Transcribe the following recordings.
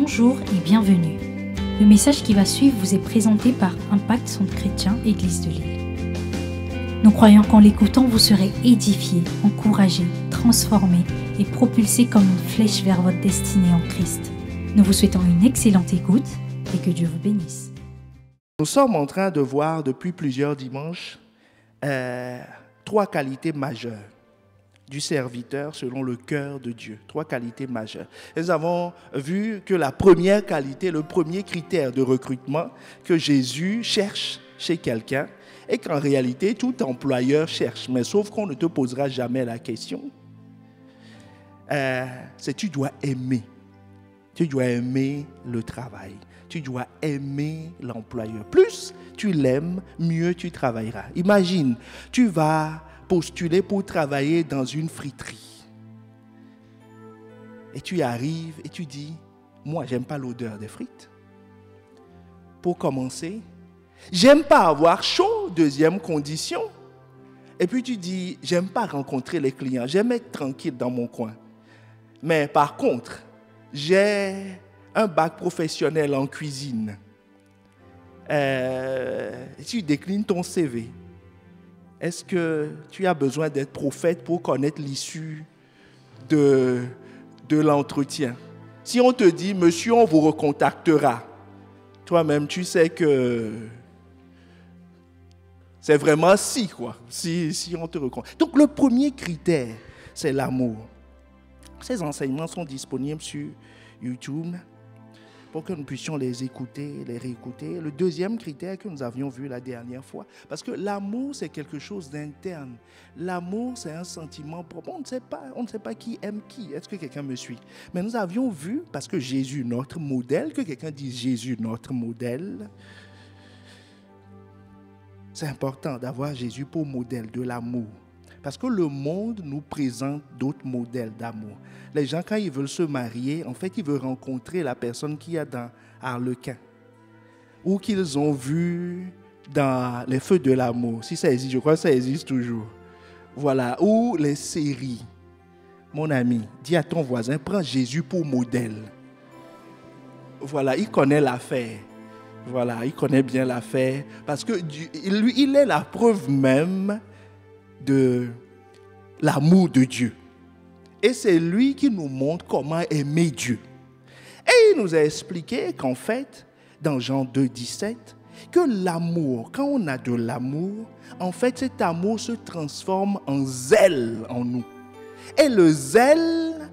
Bonjour et bienvenue. Le message qui va suivre vous est présenté par Impact Centre Chrétien Église de Lille. Nous croyons qu'en l'écoutant, vous serez édifiés, encouragés, transformés et propulsés comme une flèche vers votre destinée en Christ. Nous vous souhaitons une excellente écoute et que Dieu vous bénisse. Nous sommes en train de voir depuis plusieurs dimanches trois qualités majeures du serviteur selon le cœur de Dieu. Trois qualités majeures. Nous avons vu que la première qualité, le premier critère de recrutement que Jésus cherche chez quelqu'un et qu'en réalité tout employeur cherche, mais sauf qu'on ne te posera jamais la question, c'est tu dois aimer. Tu dois aimer le travail. Tu dois aimer l'employeur. Plus tu l'aimes, mieux tu travailleras. Imagine, tu vas postuler pour travailler dans une friterie. Et tu y arrives et tu dis, moi, j'aime pas l'odeur des frites. Pour commencer, j'aime pas avoir chaud, deuxième condition. Et puis tu dis, j'aime pas rencontrer les clients, j'aime être tranquille dans mon coin. Mais par contre, j'ai un bac professionnel en cuisine. Tu déclines ton CV. Est-ce que tu as besoin d'être prophète pour connaître l'issue de l'entretien? Si on te dit, monsieur, on vous recontactera, toi-même, tu sais que c'est vraiment si, quoi. Si on te recontacte. Donc, le premier critère, c'est l'amour. Ces enseignements sont disponibles sur YouTube pour que nous puissions les écouter, les réécouter. Le deuxième critère que nous avions vu la dernière fois, parce que l'amour, c'est quelque chose d'interne. L'amour, c'est un sentiment propre. On ne sait pas qui aime qui. Est-ce que quelqu'un me suit? Mais nous avions vu, parce que Jésus, notre modèle, que quelqu'un dise Jésus, notre modèle, c'est important d'avoir Jésus pour modèle de l'amour. Parce que le monde nous présente d'autres modèles d'amour. Les gens, quand ils veulent se marier, en fait, ils veulent rencontrer la personne qu'il y a dans Harlequin. Ou qu'ils ont vu dans Les Feux de l'amour. Si ça existe, je crois que ça existe toujours. Voilà. Ou les séries. Mon ami, dis à ton voisin, prends Jésus pour modèle. Voilà, il connaît l'affaire. Voilà, il connaît bien l'affaire. Parce que lui, il est la preuve même de l'amour de Dieu. Et c'est lui qui nous montre comment aimer Dieu. Et il nous a expliqué qu'en fait, dans Jean 2, 17, que l'amour, quand on a de l'amour, en fait, cet amour se transforme en zèle en nous. Et le zèle,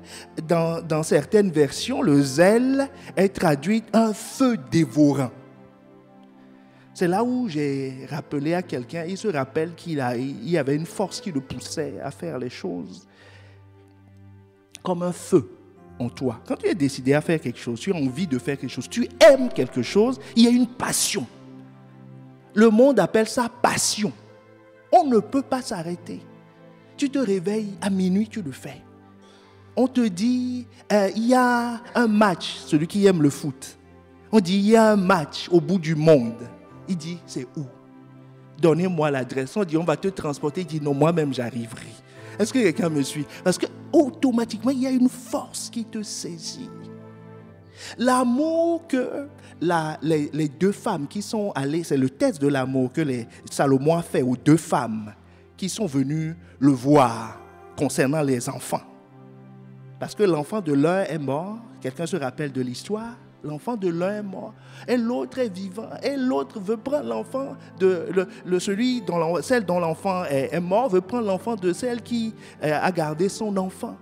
dans certaines versions, le zèle est traduit un feu dévorant. C'est là où j'ai rappelé à quelqu'un, il se rappelle qu'il y avait une force qui le poussait à faire les choses comme un feu en toi. Quand tu es décidé à faire quelque chose, tu as envie de faire quelque chose, tu aimes quelque chose, il y a une passion. Le monde appelle ça passion. On ne peut pas s'arrêter. Tu te réveilles à minuit, tu le fais. On te dit, il y a un match, celui qui aime le foot. On dit, il y a un match au bout du monde. Il dit, c'est où? Donnez-moi l'adresse. On dit, on va te transporter. Il dit, non, moi-même, j'arriverai. Est-ce que quelqu'un me suit? Parce que automatiquement, il y a une force qui te saisit. L'amour que les deux femmes qui sont allées, c'est le test de l'amour que Salomon a fait aux deux femmes qui sont venues le voir concernant les enfants. Parce que l'enfant de l'un est mort. Quelqu'un se rappelle de l'histoire? L'enfant de l'un est mort et l'autre est vivant. Et l'autre veut prendre l'enfant celle dont l'enfant est mort, veut prendre l'enfant de celle qui a gardé son enfant.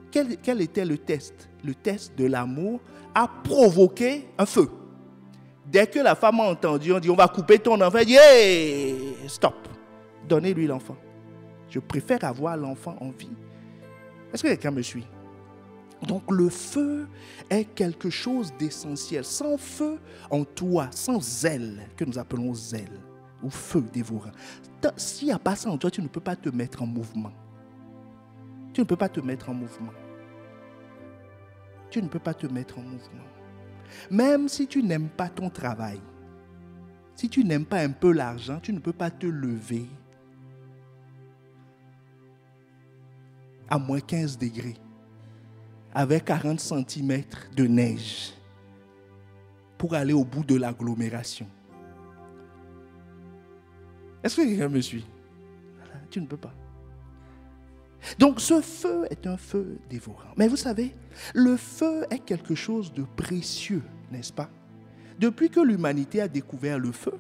Quel était le test? Le test de l'amour a provoqué un feu. Dès que la femme a entendu, on dit on va couper ton enfant. Elle dit hey, stop, donnez-lui l'enfant. Je préfère avoir l'enfant en vie. Est-ce que quelqu'un me suit? Donc le feu est quelque chose d'essentiel. Sans feu en toi, sans zèle, que nous appelons zèle, ou feu dévorant. S'il n'y a pas ça en toi, tu ne peux pas te mettre en mouvement. Tu ne peux pas te mettre en mouvement. Tu ne peux pas te mettre en mouvement. Même si tu n'aimes pas ton travail, si tu n'aimes pas un peu l'argent, tu ne peux pas te lever à moins 15 degrés. Avec 40 cm de neige. pour aller au bout de l'agglomération. Est-ce que quelqu'un me suit? Tu ne peux pas. Donc ce feu est un feu dévorant. Mais vous savez, le feu est quelque chose de précieux, n'est-ce pas? Depuis que l'humanité a découvert le feu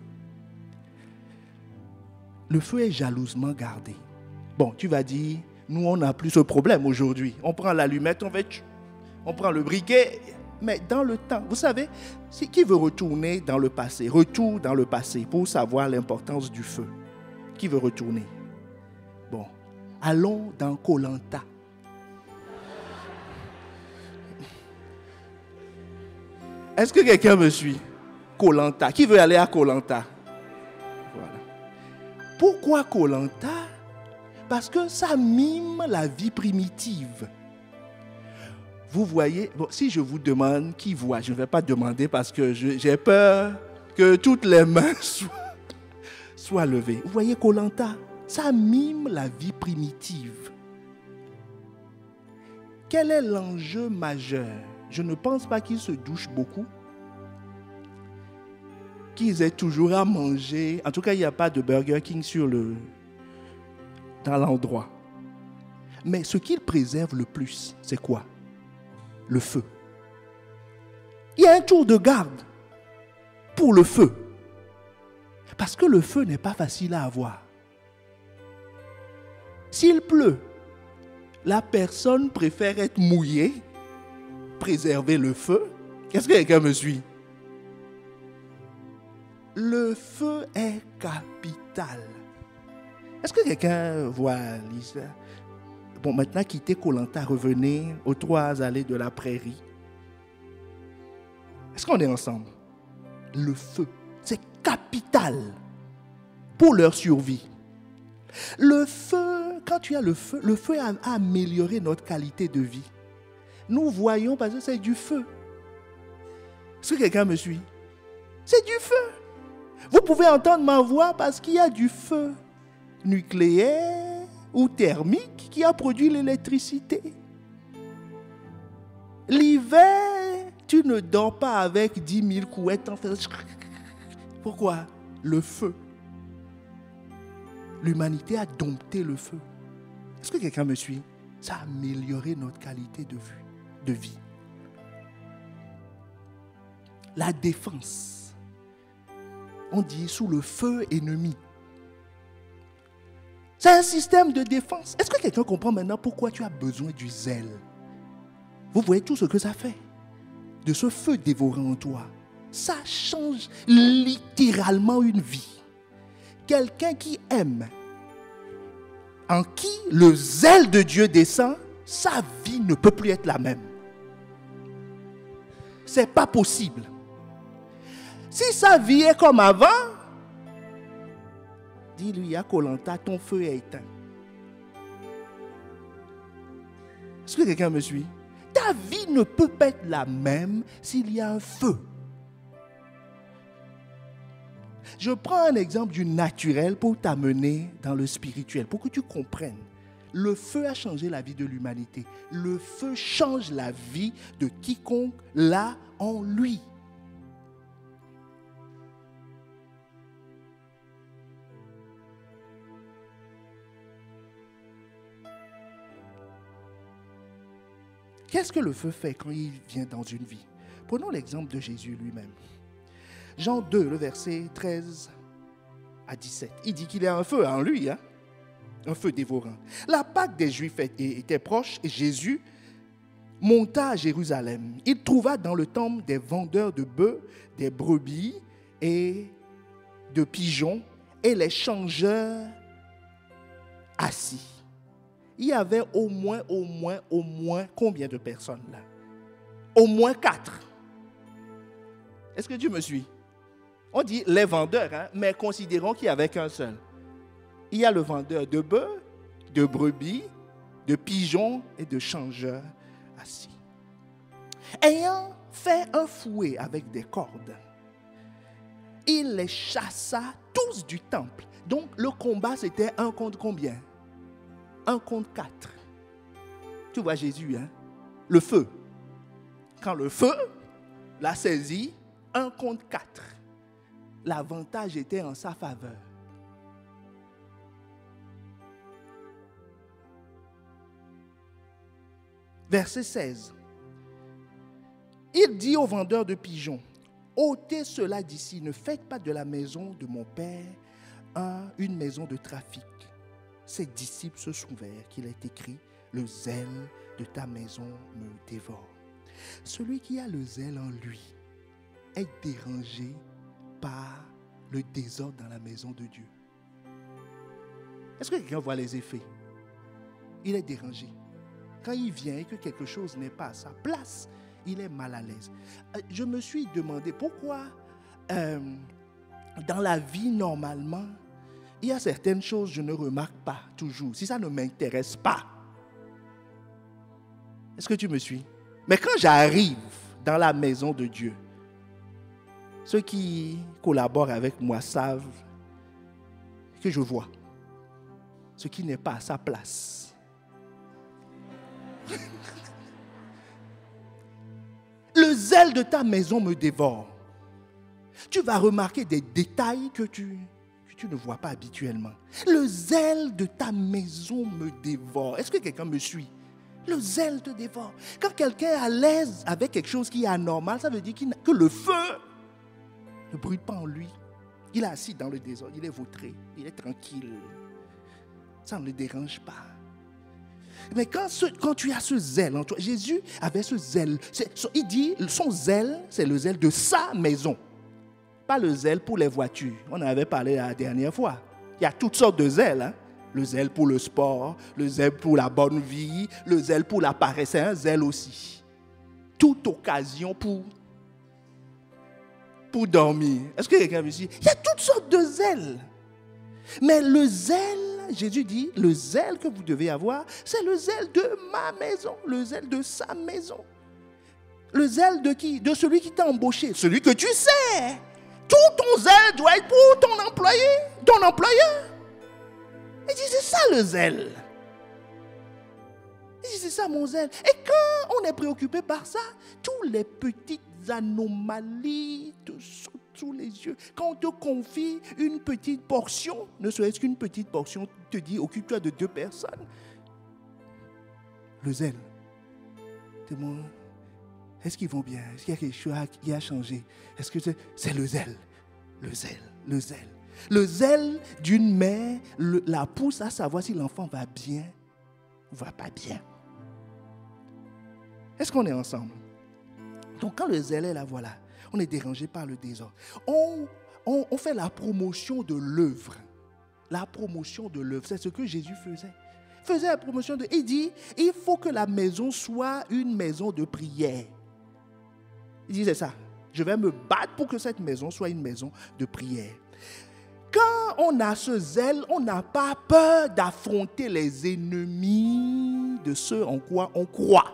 est jalousement gardé. Bon, tu vas dire, nous on n'a plus ce problème aujourd'hui. On prend l'allumette, on prend le briquet. Mais dans le temps, vous savez, qui veut retourner dans le passé? Retour dans le passé pour savoir l'importance du feu. Qui veut retourner? Bon, allons dans Koh-Lanta. Est-ce que quelqu'un me suit? Koh-Lanta. Qui veut aller à Koh-Lanta? Voilà. Pourquoi Koh-Lanta? Parce que ça mime la vie primitive. Vous voyez, bon, si je vous demande qui voit, je ne vais pas demander parce que j'ai peur que toutes les mains soient levées. Vous voyez Koh-Lanta, ça mime la vie primitive. Quel est l'enjeu majeur? Je ne pense pas qu'ils se douchent beaucoup, qu'ils aient toujours à manger. En tout cas, il n'y a pas de Burger King dans l'endroit. Mais ce qu'ils préservent le plus, c'est quoi? Le feu. Il y a un tour de garde pour le feu. Parce que le feu n'est pas facile à avoir. S'il pleut, la personne préfère être mouillée, préserver le feu. Est-ce que quelqu'un me suit? Le feu est capital. Est-ce que quelqu'un voit Lisa? Bon, maintenant, quittez Koh-Lanta, revenez aux 3 allées de la prairie. Est-ce qu'on est ensemble? Le feu, c'est capital pour leur survie. Le feu, quand tu as le feu a amélioré notre qualité de vie. Nous voyons parce que c'est du feu. Est-ce que quelqu'un me suit? C'est du feu. Vous pouvez entendre ma voix parce qu'il y a du feu nucléaire ou thermique qui a produit l'électricité. L'hiver, tu ne dors pas avec 10 000 couettes. Pourquoi? Le feu. L'humanité a dompté le feu. Est-ce que quelqu'un me suit? Ça a amélioré notre qualité de vie. La défense. On dit sous le feu ennemi. C'est un système de défense. Est-ce que quelqu'un comprend maintenant pourquoi tu as besoin du zèle? Vous voyez tout ce que ça fait. De ce feu dévorant en toi. Ça change littéralement une vie. Quelqu'un qui aime, en qui le zèle de Dieu descend, sa vie ne peut plus être la même. C'est pas possible. Si sa vie est comme avant, dis-lui à Koh-Lanta, ton feu est éteint. Est-ce que quelqu'un me suit? Ta vie ne peut pas être la même s'il y a un feu. Je prends un exemple du naturel pour t'amener dans le spirituel, pour que tu comprennes. Le feu a changé la vie de l'humanité. Le feu change la vie de quiconque l'a en lui. Qu'est-ce que le feu fait quand il vient dans une vie? Prenons l'exemple de Jésus lui-même. Jean 2, le verset 13 à 17. Il dit qu'il y a un feu en lui, hein? Un feu dévorant. La Pâque des Juifs était proche et Jésus monta à Jérusalem. Il trouva dans le temple des vendeurs de bœufs, des brebis et de pigeons et les changeurs assis. Il y avait au moins combien de personnes là? Au moins 4. Est-ce que tu me suis? On dit les vendeurs, hein, mais considérons qu'il n'y avait qu'un seul. Il y a le vendeur de bœufs, de brebis, de pigeons et de changeurs assis. Ayant fait un fouet avec des cordes, il les chassa tous du temple. Donc le combat c'était 1 contre combien? 1 contre 4. Tu vois Jésus, hein? Le feu. Quand le feu l'a saisi, 1 contre 4. L'avantage était en sa faveur. Verset 16. Il dit aux vendeurs de pigeons, ôtez cela d'ici, ne faites pas de la maison de mon père une maison de trafic. Ses disciples se souvinrent qu'il est écrit, le zèle de ta maison me dévore. Celui qui a le zèle en lui est dérangé par le désordre dans la maison de Dieu. Est-ce que quelqu'un voit les effets? Il est dérangé. Quand il vient et que quelque chose n'est pas à sa place, il est mal à l'aise. Je me suis demandé pourquoi dans la vie normalement, il y a certaines choses que je ne remarque pas toujours. Si ça ne m'intéresse pas. Est-ce que tu me suis? Mais quand j'arrive dans la maison de Dieu, ceux qui collaborent avec moi savent que je vois ce qui n'est pas à sa place. Le zèle de ta maison me dévore. Tu vas remarquer des détails que tu ne vois pas habituellement. Le zèle de ta maison me dévore. Est-ce que quelqu'un me suit? Le zèle te dévore. Quand quelqu'un est à l'aise avec quelque chose qui est anormal, ça veut dire que le feu ne brûle pas en lui. Il est assis dans le désordre, il est vautré, il est tranquille. Ça ne le dérange pas. Mais quand tu as ce zèle en toi, Jésus avait ce zèle. Il dit, son zèle, c'est le zèle de sa maison. Pas le zèle pour les voitures. On en avait parlé la dernière fois. Il y a toutes sortes de zèles. Hein? Le zèle pour le sport, le zèle pour la bonne vie, le zèle pour la paresse. C'est un zèle aussi. Toute occasion pour dormir. Est-ce que quelqu'un me dit? Il y a toutes sortes de zèles. Mais le zèle, Jésus dit, le zèle que vous devez avoir, c'est le zèle de ma maison, le zèle de sa maison. Le zèle de qui? De celui qui t'a embauché, celui que tu sais. Tout ton zèle doit être pour ton employé, ton employeur. Il dit, c'est ça le zèle. Il dit, c'est ça mon zèle. Et quand on est préoccupé par ça, toutes les petites anomalies te sautent sous les yeux. Quand on te confie une petite portion, ne serait-ce qu'une petite portion, te dit, occupe-toi de 2 personnes. Le zèle. Dis-moi, est-ce qu'ils vont bien? Est-ce qu'il y a quelque chose qui a changé? Est-ce que c'est le zèle? Le zèle, le zèle. Le zèle d'une mère la pousse à savoir si l'enfant va bien ou va pas bien. Est-ce qu'on est ensemble? Donc quand le zèle est là, voilà, on est dérangé par le désordre. On fait la promotion de l'œuvre. La promotion de l'œuvre, c'est ce que Jésus faisait. Il faisait la promotion de... Il dit, il faut que la maison soit une maison de prière. Il disait ça. Je vais me battre pour que cette maison soit une maison de prière. Quand on a ce zèle, on n'a pas peur d'affronter les ennemis de ce en quoi on croit.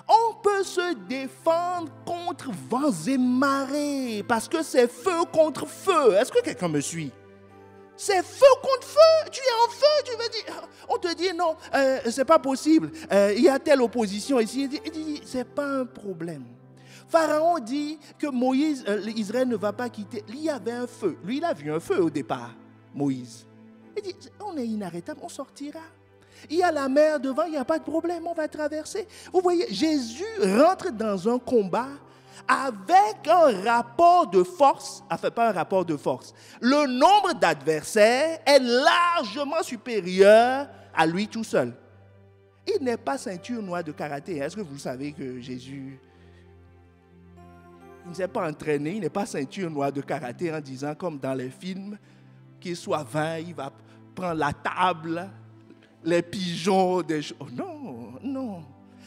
On peut se défendre contre vents et marées parce que c'est feu contre feu. Est-ce que quelqu'un me suit? C'est feu contre feu. Tu es en feu, tu veux dire. On te dit non, c'est pas possible. Il y a telle opposition ici. Il dit, c'est pas un problème. Pharaon dit que Moïse, Israël ne va pas quitter. Il y avait un feu. Lui, il a vu un feu au départ, Moïse. Il dit, on est inarrêtable, on sortira. Il y a la mer devant, il n'y a pas de problème, on va traverser. Vous voyez, Jésus rentre dans un combat avec un rapport de force, enfin pas un rapport de force. Le nombre d'adversaires est largement supérieur à lui tout seul. Il n'est pas ceinture noire de karaté. Est-ce que vous savez que Jésus... Il ne s'est pas entraîné, il n'est pas ceinture noire de karaté en disant, comme dans les films, qu'il soit 20, il va prendre la table, les pigeons, des choses. Oh, non, non.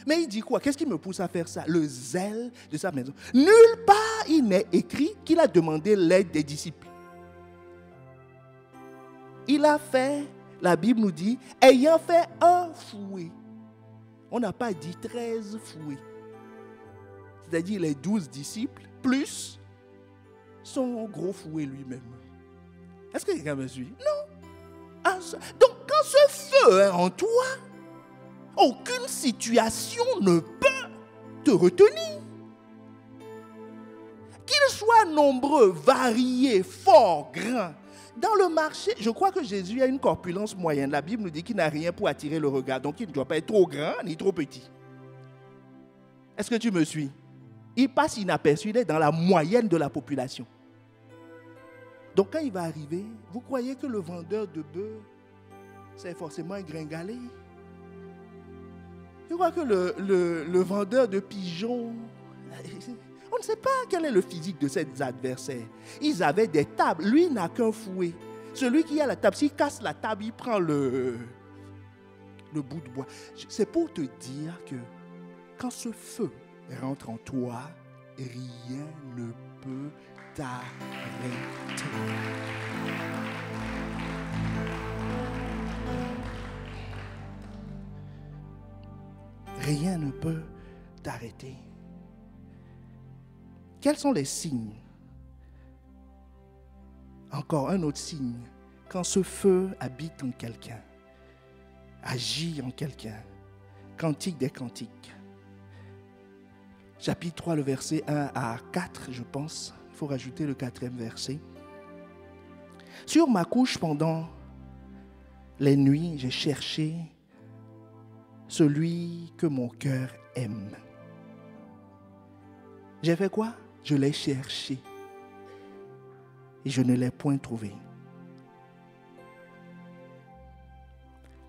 Mais il dit quoi? Qu'est-ce qui me pousse à faire ça? Le zèle de sa maison. Nulle part il n'est écrit qu'il a demandé l'aide des disciples. Il a fait, la Bible nous dit, ayant fait un fouet. On n'a pas dit 13 fouets. C'est-à-dire les 12 disciples, plus son gros fouet lui-même. Est-ce que quelqu'un me suit? Non. Donc, quand ce feu est en toi, aucune situation ne peut te retenir. qu'ils soient nombreux, variés, forts, grands. Dans le marché, je crois que Jésus a une corpulence moyenne. La Bible nous dit qu'il n'a rien pour attirer le regard. Donc, il ne doit pas être trop grand ni trop petit. Est-ce que tu me suis? Il passe inaperçu, il est dans la moyenne de la population. Donc, quand il va arriver, vous croyez que le vendeur de bœufs, c'est forcément un gringalet? Je crois que le vendeur de pigeons, on ne sait pas quel est le physique de ses adversaires. Ils avaient des tables. Lui, il n'a qu'un fouet. Celui qui a la table, s'il casse la table, il prend le bout de bois. C'est pour te dire que quand ce feu rentre en toi, rien ne peut t'arrêter. Rien ne peut t'arrêter. Quels sont les signes? Encore un autre signe. Quand ce feu habite en quelqu'un, agit en quelqu'un. Cantique des cantiques. Chapitre 3, le verset 1 à 4, je pense. Il faut rajouter le 4e verset. Sur ma couche pendant les nuits, j'ai cherché celui que mon cœur aime. J'ai fait quoi? Je l'ai cherché et je ne l'ai point trouvé.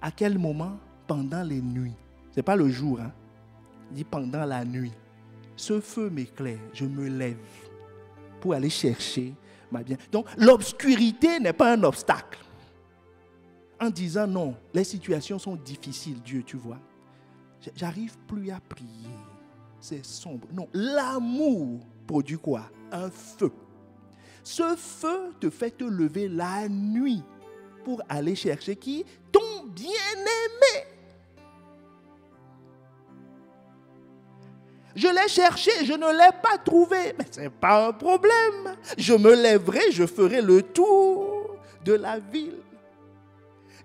À quel moment? Pendant les nuits. Ce n'est pas le jour, hein? Il dit pendant la nuit. Ce feu m'éclaire, je me lève pour aller chercher ma bien. Donc l'obscurité n'est pas un obstacle. En disant non, les situations sont difficiles, Dieu, tu vois. J'arrive plus à prier. C'est sombre. Non, l'amour produit quoi? Un feu. Ce feu te fait te lever la nuit pour aller chercher qui? Ton bien-aimé. Je l'ai cherché, je ne l'ai pas trouvé. Mais ce n'est pas un problème. Je me lèverai, je ferai le tour de la ville.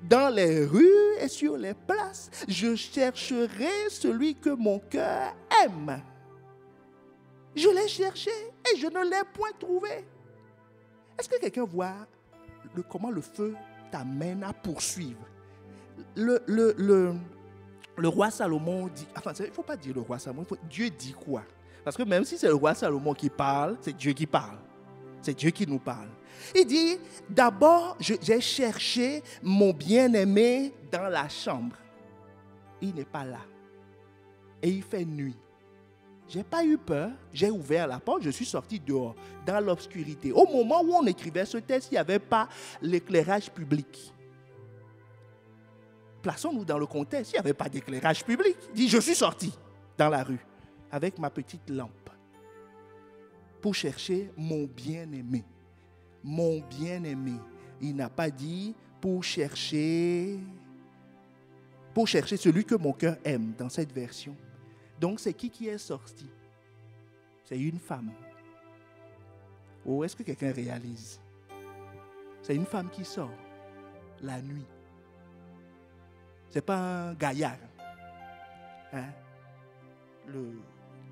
Dans les rues et sur les places, je chercherai celui que mon cœur aime. Je l'ai cherché et je ne l'ai point trouvé. Est-ce que quelqu'un voit comment le feu t'amène à poursuivre? Le roi Salomon dit, enfin, il ne faut pas dire le roi Salomon, Dieu dit quoi? Parce que même si c'est le roi Salomon qui parle, c'est Dieu qui parle. C'est Dieu qui nous parle. Il dit, d'abord, j'ai cherché mon bien-aimé dans la chambre. Il n'est pas là. Et il fait nuit. Je n'ai pas eu peur. J'ai ouvert la porte. Je suis sorti dehors, dans l'obscurité. Au moment où on écrivait ce texte, il n'y avait pas l'éclairage public. Plaçons-nous dans le contexte. Il n'y avait pas d'éclairage public. Il dit, je suis sorti dans la rue avec ma petite lampe pour chercher mon bien-aimé. Mon bien-aimé. Il n'a pas dit pour chercher celui que mon cœur aime dans cette version. Donc c'est qui est sorti? C'est une femme. Oh, est-ce que quelqu'un réalise? C'est une femme qui sort la nuit. C'est pas un gaillard. Hein? Le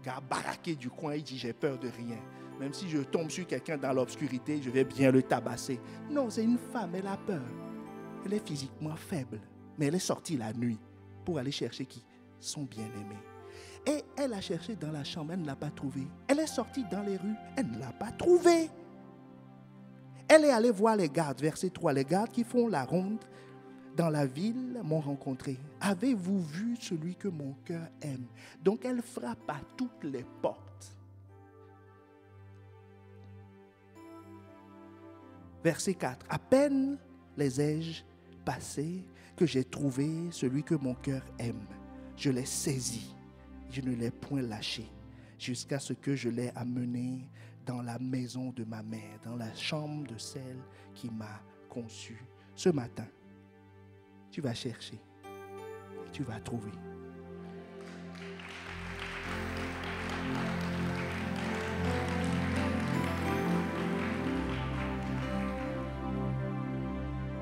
gars baraqué du coin, il dit j'ai peur de rien. Même si je tombe sur quelqu'un dans l'obscurité, je vais bien le tabasser. Non, c'est une femme, elle a peur. Elle est physiquement faible, mais elle est sortie la nuit pour aller chercher qui? Son bien-aimé. Et elle a cherché dans la chambre, elle ne l'a pas trouvé. Elle est sortie dans les rues, elle ne l'a pas trouvé. Elle est allée voir les gardes, verset 3. Les gardes qui font la ronde dans la ville m'ont rencontré. Avez-vous vu celui que mon cœur aime? Donc elle frappe à toutes les portes. Verset 4. À peine les ai-je passés que j'ai trouvé celui que mon cœur aime. Je l'ai saisi, je ne l'ai point lâché, jusqu'à ce que je l'ai amené dans la maison de ma mère, dans la chambre de celle qui m'a conçu. Ce matin, tu vas chercher et tu vas trouver.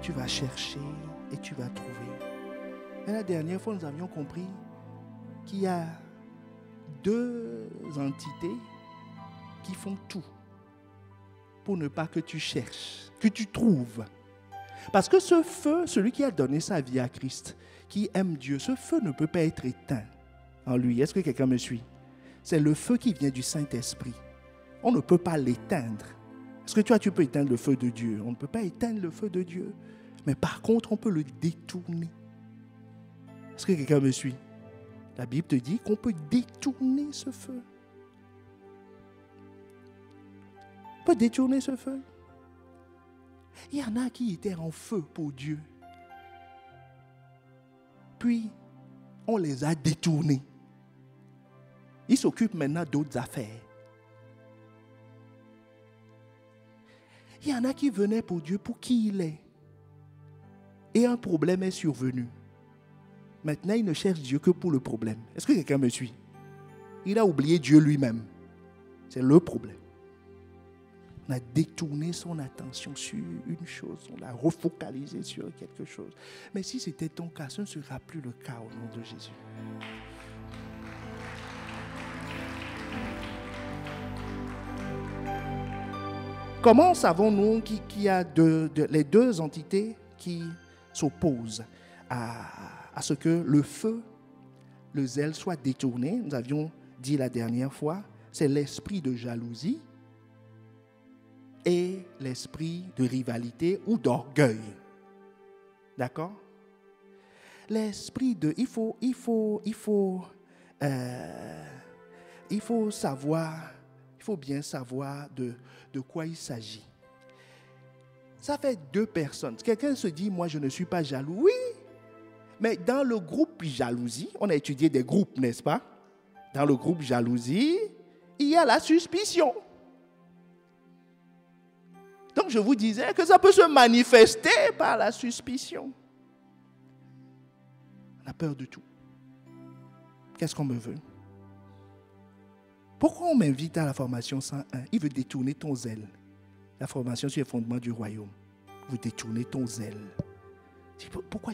Tu vas chercher et tu vas trouver. Et la dernière fois, nous avions compris qu'il y a deux entités qui font tout pour ne pas que tu cherches, que tu trouves. Parce que ce feu, celui qui a donné sa vie à Christ, qui aime Dieu, ce feu ne peut pas être éteint en lui. Est-ce que quelqu'un me suit? C'est le feu qui vient du Saint-Esprit. On ne peut pas l'éteindre. Est-ce que tu peux éteindre le feu de Dieu? On ne peut pas éteindre le feu de Dieu. Mais par contre, on peut le détourner. Est-ce que quelqu'un me suit? La Bible te dit qu'on peut détourner ce feu. On peut détourner ce feu. Il y en a qui étaient en feu pour Dieu. Puis, on les a détournés. Ils s'occupent maintenant d'autres affaires. Il y en a qui venaient pour Dieu pour qui il est. Et un problème est survenu. Maintenant, il ne cherche Dieu que pour le problème. Est-ce que quelqu'un me suit? Il a oublié Dieu lui-même. C'est le problème. On a détourné son attention sur une chose. On l'a refocalisé sur quelque chose. Mais si c'était ton cas, ce ne sera plus le cas au nom de Jésus. Comment savons-nous qu'il y a les deux entités qui s'opposent à ce que le feu, le zèle soit détourné? Nous avions dit la dernière fois, c'est l'esprit de jalousie et l'esprit de rivalité ou d'orgueil. D'accord? L'esprit de... Il faut savoir... Il faut bien savoir de quoi il s'agit. Ça fait deux personnes. Quelqu'un se dit, moi je ne suis pas jaloux. Oui, mais dans le groupe jalousie, on a étudié des groupes, n'est-ce pas? Dans le groupe jalousie, il y a la suspicion. Donc je vous disais que ça peut se manifester par la suspicion. On a peur de tout. Qu'est-ce qu'on me veut? Pourquoi on m'invite à la formation 101? Il veut détourner ton zèle. La formation sur les fondements du royaume. Il veut détourner ton zèle. Pourquoi?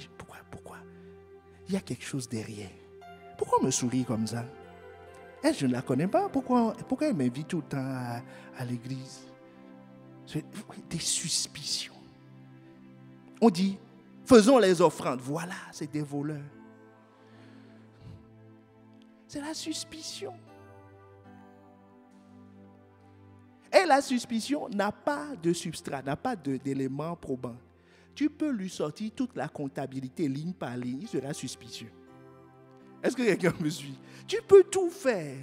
Il y a quelque chose derrière. Pourquoi on me sourit comme ça? Je ne la connais pas. Pourquoi elle m'invite tout le temps à l'église? C'est des suspicions. On dit, faisons les offrandes. Voilà, c'est des voleurs. C'est la suspicion. Et la suspicion n'a pas de substrat, n'a pas d'éléments probants. Tu peux lui sortir toute la comptabilité ligne par ligne, il sera suspicieux. Est-ce que quelqu'un me suit? Tu peux tout faire.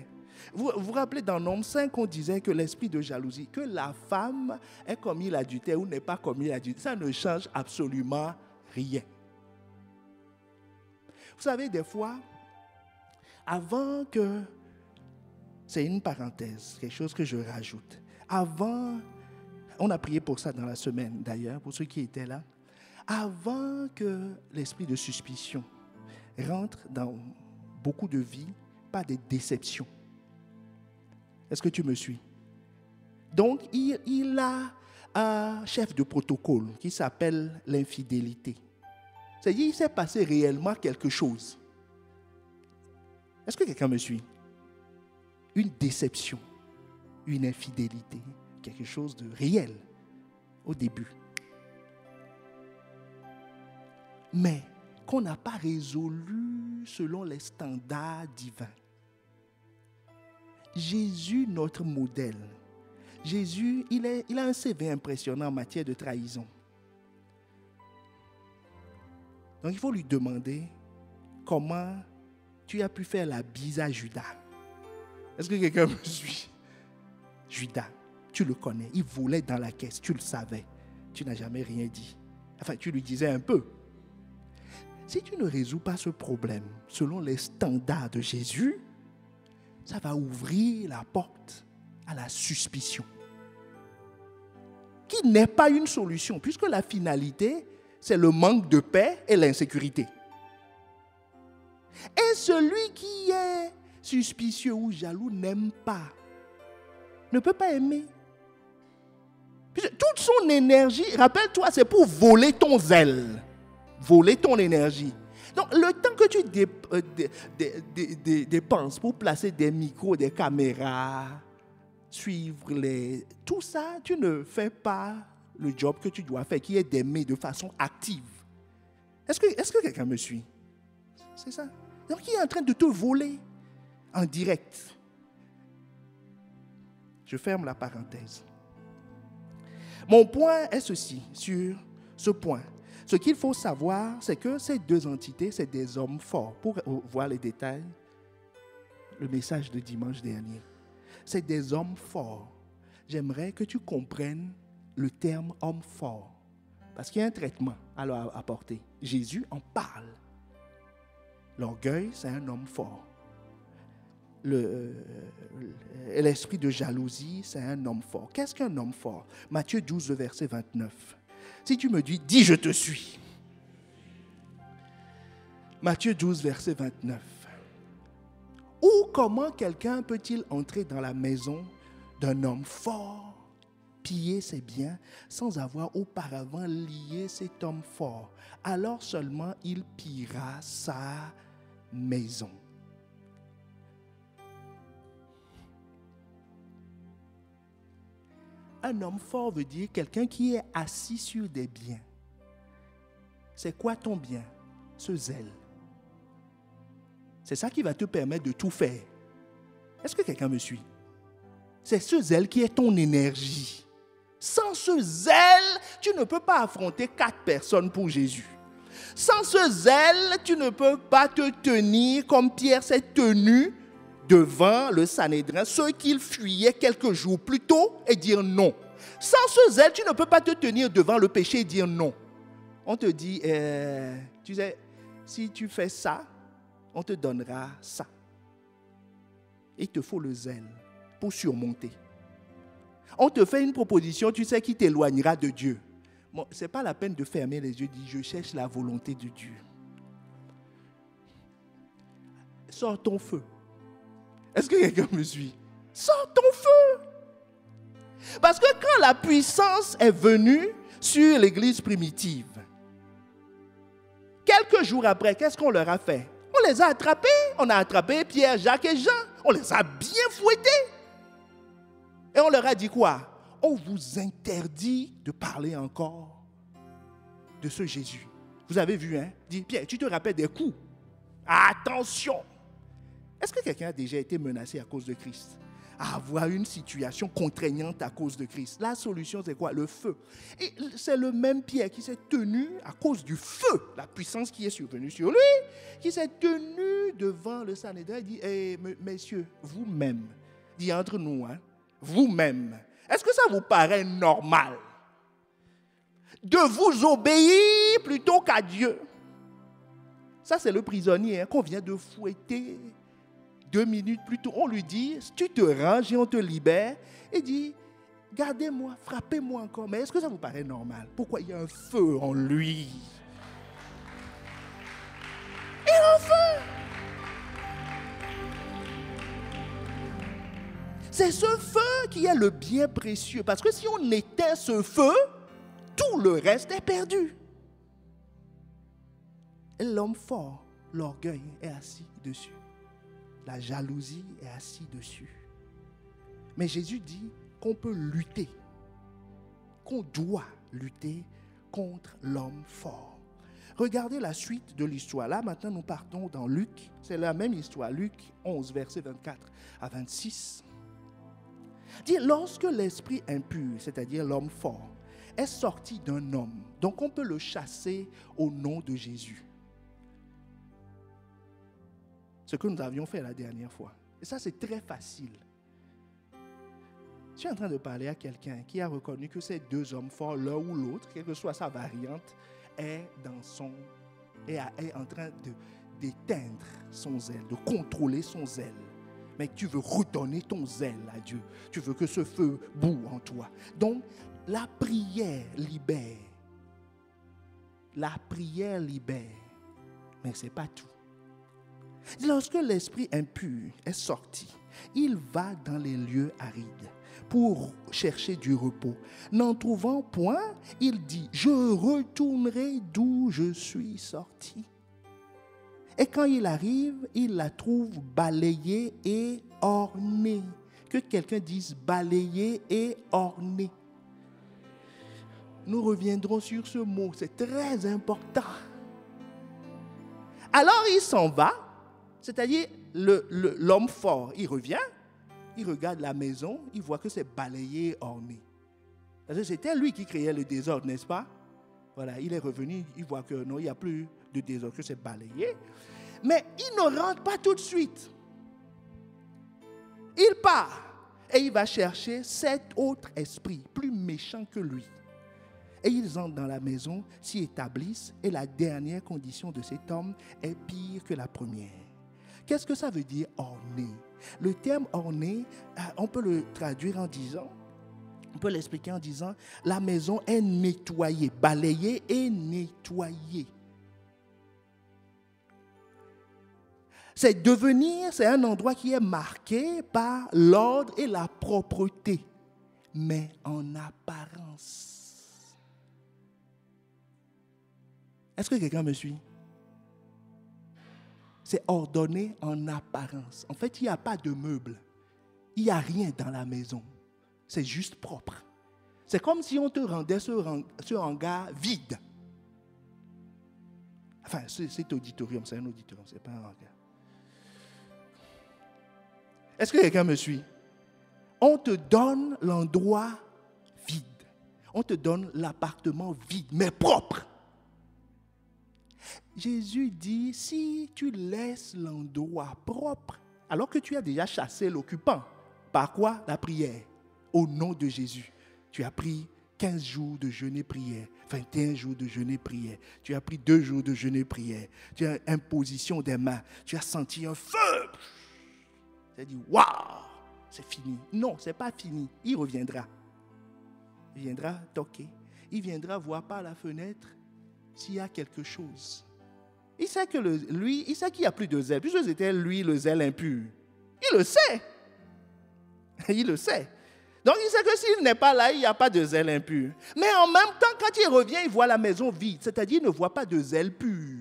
Vous vous rappelez dans Nombre 5, on disait que l'esprit de jalousie, que la femme ait commis l'adultère ou n'est pas commis l'adultère, ça ne change absolument rien. Vous savez, des fois, avant que... C'est une parenthèse, quelque chose que je rajoute. Avant, on a prié pour ça dans la semaine d'ailleurs, pour ceux qui étaient là. Avant que l'esprit de suspicion rentre dans beaucoup de vies par des déceptions. Est-ce que tu me suis? Donc, il a un chef de protocole qui s'appelle l'infidélité. C'est-à-dire, il s'est passé réellement quelque chose. Est-ce que quelqu'un me suit? Une déception, une infidélité, quelque chose de réel au début. Mais qu'on n'a pas résolu selon les standards divins. Jésus, notre modèle. Jésus, il a un CV impressionnant en matière de trahison. Donc il faut lui demander comment tu as pu faire la bise à Judas. Est-ce que quelqu'un me suit? Judas, tu le connais, il volait dans la caisse, tu le savais. Tu n'as jamais rien dit. Enfin, tu lui disais un peu. Si tu ne résous pas ce problème selon les standards de Jésus, ça va ouvrir la porte à la suspicion. Qui n'est pas une solution, puisque la finalité, c'est le manque de paix et l'insécurité. Et celui qui est suspicieux ou jaloux n'aime pas, ne peut pas aimer. Toute son énergie, rappelle-toi, c'est pour voler ton zèle, voler ton énergie. Donc, le temps que tu dépenses pour placer des micros, des caméras, suivre tout ça, tu ne fais pas le job que tu dois faire, qui est d'aimer de façon active. Est-ce que quelqu'un me suit? C'est ça. Donc, il est en train de te voler en direct. Je ferme la parenthèse. Mon point est ceci, sur ce point. Ce qu'il faut savoir, c'est que ces deux entités, c'est des hommes forts. Pour voir les détails, le message de dimanche dernier. C'est des hommes forts. J'aimerais que tu comprennes le terme homme fort. Parce qu'il y a un traitement à leur apporter. Jésus en parle. L'orgueil, c'est un homme fort. L'esprit de jalousie, c'est un homme fort. Qu'est-ce qu'un homme fort? Matthieu 12, verset 29. Si tu me dis, je te suis. Matthieu 12, verset 29. Ou comment quelqu'un peut-il entrer dans la maison d'un homme fort, piller ses biens, sans avoir auparavant lié cet homme fort? Alors seulement il pillera sa maison. Un homme fort veut dire quelqu'un qui est assis sur des biens. C'est quoi ton bien? Ce zèle. C'est ça qui va te permettre de tout faire. Est-ce que quelqu'un me suit? C'est ce zèle qui est ton énergie. Sans ce zèle, tu ne peux pas affronter 4 personnes pour Jésus. Sans ce zèle, tu ne peux pas te tenir comme Pierre s'est tenu devant le Sanhédrin, ceux qu'il fuyait quelques jours plus tôt, et dire non. Sans ce zèle, tu ne peux pas te tenir devant le péché et dire non. On te dit, tu sais, si tu fais ça, on te donnera ça. Il te faut le zèle pour surmonter. On te fait une proposition, tu sais, qui t'éloignera de Dieu. Bon, ce n'est pas la peine de fermer les yeux, dire je cherche la volonté de Dieu. Sors ton feu. Est-ce que quelqu'un me suit? Sors ton feu. Parce que quand la puissance est venue sur l'église primitive, quelques jours après, qu'est-ce qu'on leur a fait? On les a attrapés. On a attrapé Pierre, Jacques et Jean. On les a bien fouettés. Et on leur a dit quoi? On vous interdit de parler encore de ce Jésus. Vous avez vu, hein? Dit Pierre, tu te rappelles des coups? Attention! Est-ce que quelqu'un a déjà été menacé à cause de Christ? À avoir une situation contraignante à cause de Christ. La solution, c'est quoi? Le feu. Et c'est le même Pierre qui s'est tenu à cause du feu, la puissance qui est survenue sur lui, qui s'est tenu devant le Sanhédrin et dit, messieurs, vous-même, dit entre nous, hein, vous-même, est-ce que ça vous paraît normal de vous obéir plutôt qu'à Dieu? Ça, c'est le prisonnier qu'on vient de fouetter. 2 minutes plus tôt, on lui dit, tu te ranges et on te libère. Et dit, gardez-moi, frappez-moi encore. Mais est-ce que ça vous paraît normal? Pourquoi il y a un feu en lui? Et un feu! C'est ce feu qui est le bien précieux. Parce que si on éteint ce feu, tout le reste est perdu. Et l'homme fort, l'orgueil est assis dessus. La jalousie est assise dessus. Mais Jésus dit qu'on peut lutter, qu'on doit lutter contre l'homme fort. Regardez la suite de l'histoire. Là, maintenant, nous partons dans Luc. C'est la même histoire. Luc 11, versets 24 à 26. Dit, lorsque l'esprit impur, c'est-à-dire l'homme fort, est sorti d'un homme, donc on peut le chasser au nom de Jésus. Ce que nous avions fait la dernière fois. Et ça, c'est très facile. Je suis en train de parler à quelqu'un qui a reconnu que ces 2 hommes forts, l'un ou l'autre, quelle que soit sa variante, est en train d'éteindre son zèle, de contrôler son zèle. Mais tu veux redonner ton zèle à Dieu. Tu veux que ce feu boue en toi. Donc, la prière libère. La prière libère. Mais ce n'est pas tout. Lorsque l'esprit impur est sorti, il va dans les lieux arides pour chercher du repos. N'en trouvant point, il dit, je retournerai d'où je suis sorti. Et quand il arrive, il la trouve balayée et ornée, que quelqu'un dise balayer et orner. Nous reviendrons sur ce mot, c'est très important. Alors il s'en va, c'est-à-dire l'homme fort, il revient, il regarde la maison, il voit que c'est balayé et orné. Parce que c'était lui qui créait le désordre, n'est-ce pas? Voilà, il est revenu, il voit que non, il n'y a plus de désordre, que c'est balayé. Mais il ne rentre pas tout de suite. Il part et il va chercher 7 autres esprits plus méchants que lui. Et ils entrent dans la maison, s'y établissent, et la dernière condition de cet homme est pire que la première. Qu'est-ce que ça veut dire orné? Le terme orné, on peut le traduire en disant, on peut l'expliquer en disant, la maison est nettoyée, balayée et nettoyée. C'est un endroit qui est marqué par l'ordre et la propreté, mais en apparence. Est-ce que quelqu'un me suit? C'est ordonné en apparence. En fait, il n'y a pas de meubles. Il n'y a rien dans la maison. C'est juste propre. C'est comme si on te rendait ce hangar vide. Enfin, cet auditorium, c'est un auditorium, ce n'est pas un hangar. Est-ce que quelqu'un me suit? On te donne l'endroit vide. On te donne l'appartement vide, mais propre. Jésus dit, si tu laisses l'endroit propre, alors que tu as déjà chassé l'occupant, par quoi? La prière. Au nom de Jésus, tu as pris 15 jours de jeûne et prière, 21 jours de jeûne et prière, tu as pris 2 jours de jeûne et prière, tu as imposition des mains, tu as senti un feu. Tu as dit, waouh, c'est fini. Non, ce n'est pas fini, il reviendra. Il viendra toquer, il viendra voir par la fenêtre s'il y a quelque chose. Il sait que il sait qu'il n'y a plus de zèle, puisque c'était lui le zèle impur. Il le sait. Il le sait. Donc il sait que s'il n'est pas là, il n'y a pas de zèle impur. Mais en même temps, quand il revient, il voit la maison vide. C'est-à-dire, il ne voit pas de zèle pur.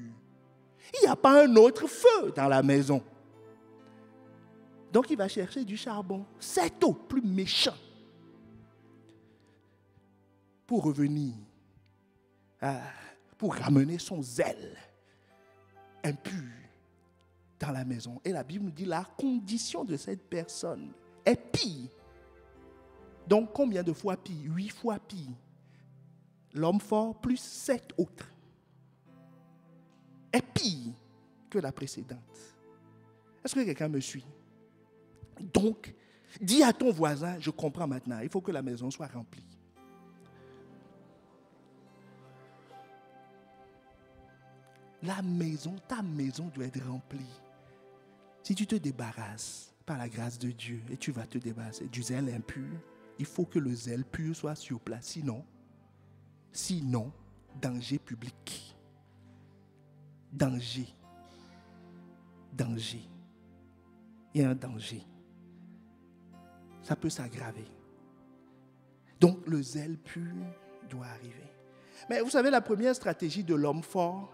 Il n'y a pas un autre feu dans la maison. Donc il va chercher du charbon. C'est au plus méchant. Pour revenir, pour ramener son zèle impur dans la maison. Et la Bible nous dit la condition de cette personne est pire. Donc combien de fois pire? 8 fois pire. L'homme fort plus 7 autres est pire que la précédente. Est-ce que quelqu'un me suit? Donc, dis à ton voisin, je comprends maintenant, il faut que la maison soit remplie. La maison, ta maison doit être remplie. Si tu te débarrasses par la grâce de Dieu et tu vas te débarrasser du zèle impur, il faut que le zèle pur soit sur place. Sinon, danger public. Danger. Il y a un danger. Ça peut s'aggraver. Donc, le zèle pur doit arriver. Mais vous savez, la première stratégie de l'homme fort,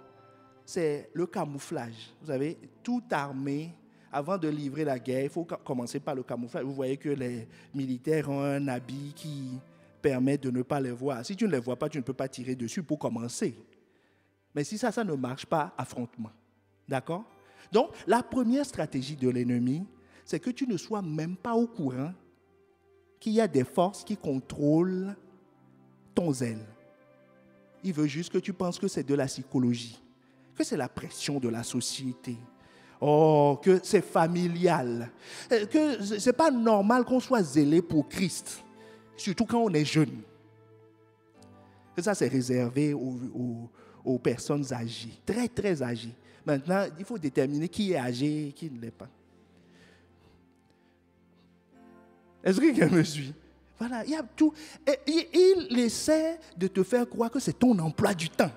c'est le camouflage. Vous savez, toute armée, avant de livrer la guerre, il faut commencer par le camouflage. Vous voyez que les militaires ont un habit qui permet de ne pas les voir. Si tu ne les vois pas, tu ne peux pas tirer dessus pour commencer. Mais si ça ne marche pas, affrontement. D'accord? Donc, la première stratégie de l'ennemi, c'est que tu ne sois même pas au courant qu'il y a des forces qui contrôlent ton zèle. Il veut juste que tu penses que c'est de la psychologie, que c'est la pression de la société, que c'est familial, que ce n'est pas normal qu'on soit zélé pour Christ, surtout quand on est jeune. Que ça, c'est réservé aux personnes âgées, très, très âgées. Maintenant, il faut déterminer qui est âgé et qui ne l'est pas. Est-ce que quelqu'un me suit? Voilà, il y a tout. Et il essaie de te faire croire que c'est ton emploi du temps.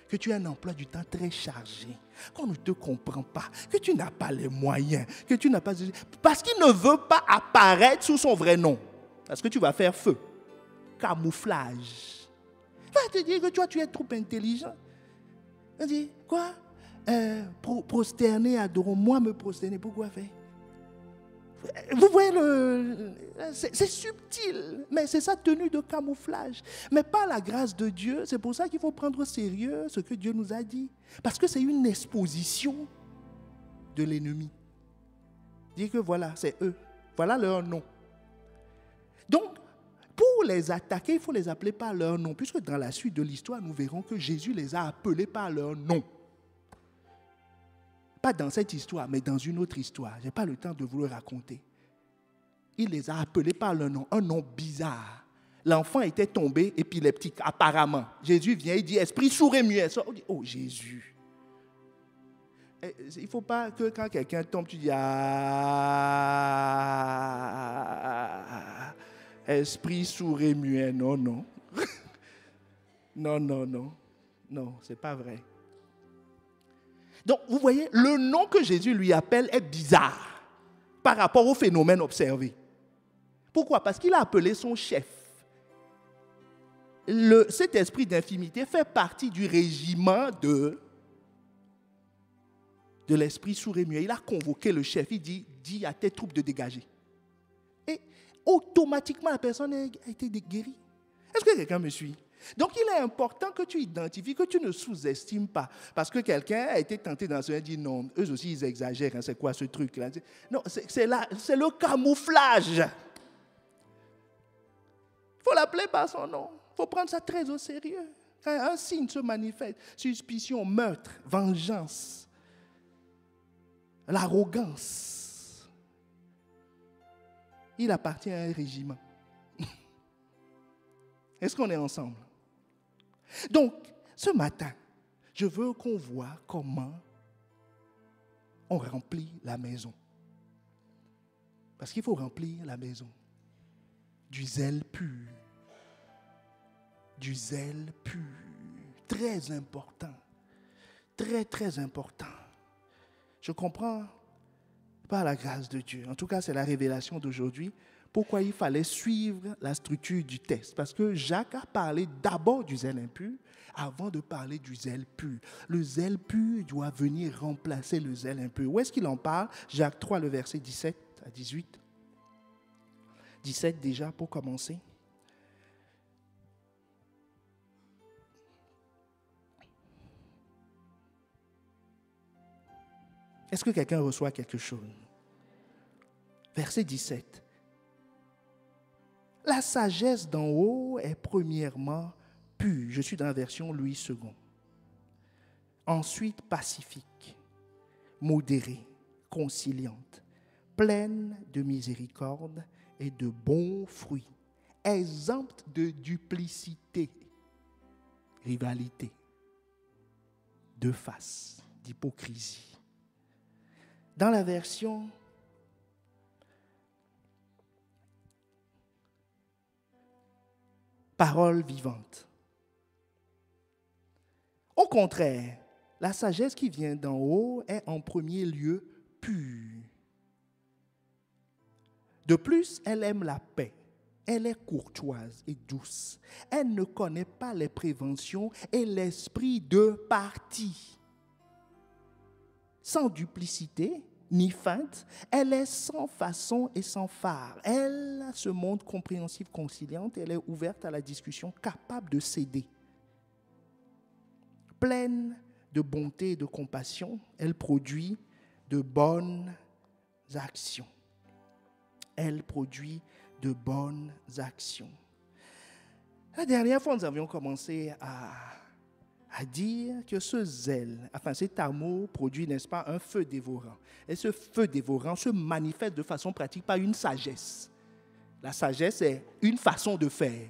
Que tu as un emploi du temps très chargé, qu'on ne te comprend pas, que tu n'as pas les moyens, que tu n'as pas... Parce qu'il ne veut pas apparaître sous son vrai nom. Parce que tu vas faire feu. Camouflage. Il va te dire que toi, tu es trop intelligent. Il dit, quoi? Prosterner, adorer. Moi, me prosterner, pourquoi faire? Vous voyez, c'est subtil, mais c'est sa tenue de camouflage. Mais par la grâce de Dieu, c'est pour ça qu'il faut prendre au sérieux ce que Dieu nous a dit. Parce que c'est une exposition de l'ennemi. Dire que voilà, c'est eux. Voilà leur nom. Donc, pour les attaquer, il faut les appeler par leur nom. Puisque dans la suite de l'histoire, nous verrons que Jésus les a appelés par leur nom. Pas dans cette histoire, mais dans une autre histoire. Je n'ai pas le temps de vous le raconter. Il les a appelés par leur nom, un nom bizarre. L'enfant était tombé épileptique, apparemment. Jésus vient et dit, esprit sourd et muet. On dit, oh Jésus. Il ne faut pas que quand quelqu'un tombe, tu dis, ah, esprit sourd et muet. Non, non. Non, non, non. Non, ce n'est pas vrai. Donc, vous voyez, le nom que Jésus lui appelle est bizarre par rapport au phénomène observé. Pourquoi? Parce qu'il a appelé son chef. Cet esprit d'infimité fait partie du régiment de l'esprit sourd et muet. Il a convoqué le chef. Il dit à tes troupes de dégager. Et automatiquement, la personne a été guérie. Est-ce que quelqu'un me suit? Donc, il est important que tu identifies, que tu ne sous-estimes pas. Parce que quelqu'un a été tenté dans ce et dit non, eux aussi, ils exagèrent. Hein, c'est quoi ce truc-là? Non, c'est le camouflage. Il faut l'appeler par son nom. Il faut prendre ça très au sérieux. Quand un signe se manifeste, suspicion, meurtre, vengeance, l'arrogance, il appartient à un régiment. Est-ce qu'on est ensemble? Donc, ce matin, je veux qu'on voit comment on remplit la maison. Parce qu'il faut remplir la maison. Du zèle pur. Du zèle pur. Très important. Très, très important. Je comprends par la grâce de Dieu. En tout cas, c'est la révélation d'aujourd'hui. Pourquoi il fallait suivre la structure du texte? Parce que Jacques a parlé d'abord du zèle impur avant de parler du zèle pur. Le zèle pur doit venir remplacer le zèle impur. Où est-ce qu'il en parle? Jacques 3, le verset 17 à 18. 17 déjà pour commencer. Est-ce que quelqu'un reçoit quelque chose? Verset 17. La sagesse d'en haut est premièrement pure. Je suis dans la version Louis II. Ensuite, pacifique, modérée, conciliante, pleine de miséricorde et de bons fruits, exempte de duplicité, rivalité, de face, d'hypocrisie. Dans la version parole vivante. Au contraire, la sagesse qui vient d'en haut est en premier lieu pure. De plus, elle aime la paix. Elle est courtoise et douce. Elle ne connaît pas les préventions et l'esprit de parti. Sans duplicité ni feinte, elle est sans façon et sans phare. Elle se montre compréhensive, conciliante, elle est ouverte à la discussion, capable de céder. Pleine de bonté et de compassion, elle produit de bonnes actions. Elle produit de bonnes actions. La dernière fois, nous avions commencé à dire que ce zèle, enfin cet amour produit, n'est-ce pas, un feu dévorant. Et ce feu dévorant se manifeste de façon pratique par une sagesse. La sagesse est une façon de faire.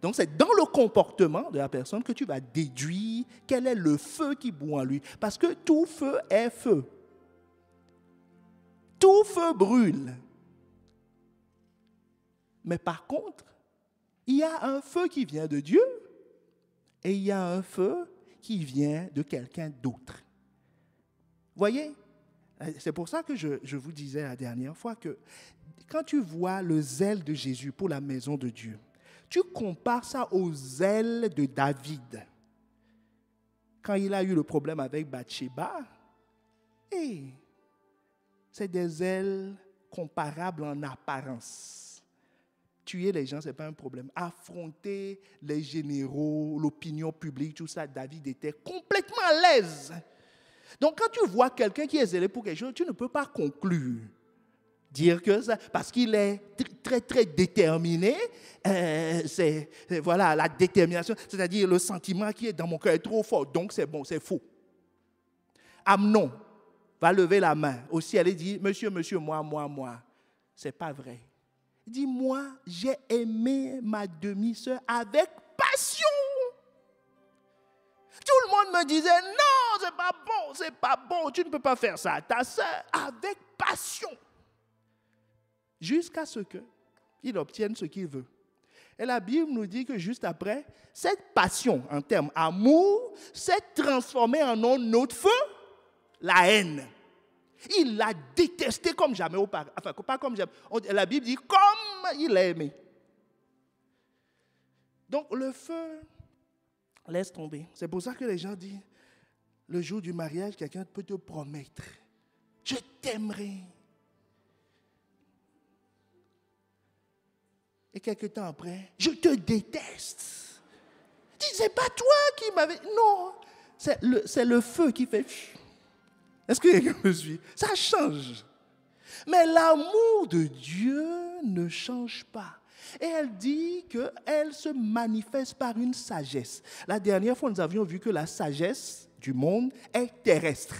Donc c'est dans le comportement de la personne que tu vas déduire quel est le feu qui bout en lui. Parce que tout feu est feu. Tout feu brûle. Mais par contre, il y a un feu qui vient de Dieu et il y a un feu qui vient de quelqu'un d'autre. Voyez, c'est pour ça que je vous disais la dernière fois que quand tu vois le zèle de Jésus pour la maison de Dieu, tu compares ça au zèle de David. Quand il a eu le problème avec Bathsheba, c'est des zèles comparable en apparence. Tuer les gens, ce n'est pas un problème. Affronter les généraux, l'opinion publique, tout ça, David était complètement à l'aise. Donc, quand tu vois quelqu'un qui est zélé pour quelque chose, tu ne peux pas conclure. Dire que ça, parce qu'il est très, très déterminé, voilà, la détermination, c'est-à-dire le sentiment qui est dans mon cœur est trop fort, donc c'est bon, c'est faux. Amnon va lever la main au ciel et dit, monsieur, moi. C'est pas vrai. Il dit, moi, j'ai aimé ma demi-sœur avec passion. Tout le monde me disait, non, c'est pas bon, tu ne peux pas faire ça à ta sœur avec passion. Jusqu'à ce qu'il obtienne ce qu'il veut. Et la Bible nous dit que juste après, cette passion, en termes amour, s'est transformée en un autre feu, la haine. Il l'a détesté comme jamais auparavant. Enfin, pas comme jamais. La Bible dit comme il l'a aimé. Donc, le feu, laisse tomber. C'est pour ça que les gens disent, le jour du mariage, quelqu'un peut te promettre, je t'aimerai. Et quelque temps après, je te déteste. Dis, c'est pas toi qui m'avais... Non, c'est le feu qui fait... Est-ce que quelqu'un me suit? Ça change. Mais l'amour de Dieu ne change pas. Et elle dit qu'elle se manifeste par une sagesse. La dernière fois, nous avions vu que la sagesse du monde est terrestre.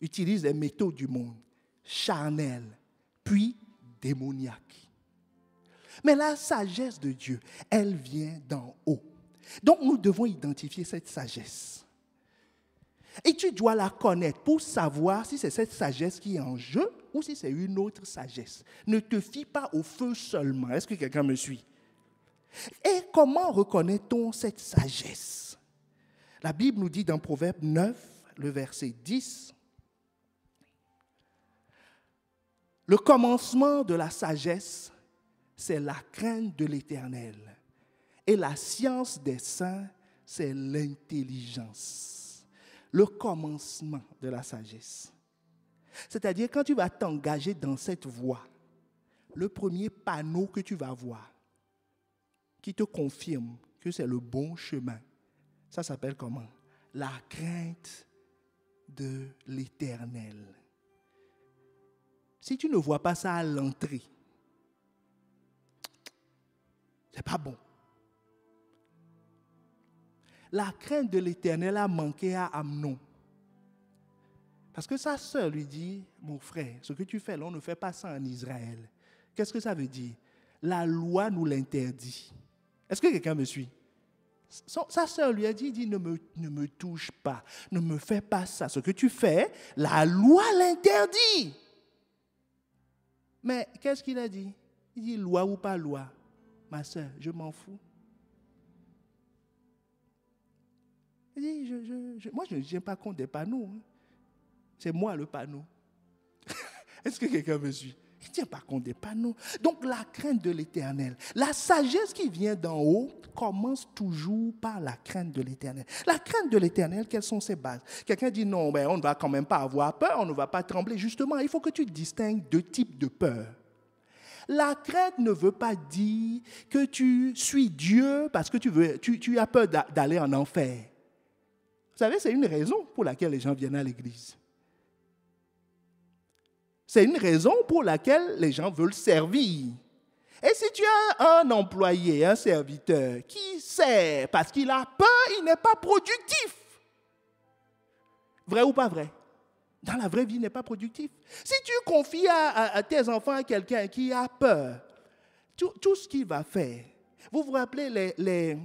Utilise les métaux du monde, charnels, puis démoniaques. Mais la sagesse de Dieu, elle vient d'en haut. Donc, nous devons identifier cette sagesse. Et tu dois la connaître pour savoir si c'est cette sagesse qui est en jeu ou si c'est une autre sagesse. Ne te fie pas au feu seulement. Est-ce que quelqu'un me suit? Et comment reconnaît-on cette sagesse? La Bible nous dit dans Proverbe 9, le verset 10, le commencement de la sagesse, c'est la crainte de l'Éternel. Et la science des saints, c'est l'intelligence. Le commencement de la sagesse. C'est-à-dire, quand tu vas t'engager dans cette voie, le premier panneau que tu vas voir, qui te confirme que c'est le bon chemin, ça s'appelle comment? La crainte de l'Éternel. Si tu ne vois pas ça à l'entrée, c'est pas bon. La crainte de l'Éternel a manqué à Amnon. Parce que sa sœur lui dit, mon frère, ce que tu fais là, on ne fait pas ça en Israël. Qu'est-ce que ça veut dire? La loi nous l'interdit. Est-ce que quelqu'un me suit? Sa sœur lui a dit, ne me touche pas, ne me fais pas ça. Ce que tu fais, la loi l'interdit. Mais qu'est-ce qu'il a dit? Il dit, loi ou pas loi, ma sœur, je m'en fous. Il dit, moi, je ne tiens pas compte des panneaux. Hein. C'est moi le panneau. Est-ce que quelqu'un me suit? Il ne tient pas compte des panneaux. Donc, la crainte de l'Éternel. La sagesse qui vient d'en haut commence toujours par la crainte de l'Éternel. La crainte de l'Éternel, quelles sont ses bases? Quelqu'un dit, non, on ne va quand même pas avoir peur, on ne va pas trembler. Justement, il faut que tu distingues deux types de peur. La crainte ne veut pas dire que tu suis Dieu parce que tu as peur d'aller en enfer. Vous savez, c'est une raison pour laquelle les gens viennent à l'église. C'est une raison pour laquelle les gens veulent servir. Et si tu as un employé, un serviteur, qui sert parce qu'il a peur, il n'est pas productif. Vrai ou pas vrai? Dans la vraie vie, il n'est pas productif. Si tu confies à tes enfants à quelqu'un qui a peur, tout ce qu'il va faire, vous vous rappelez les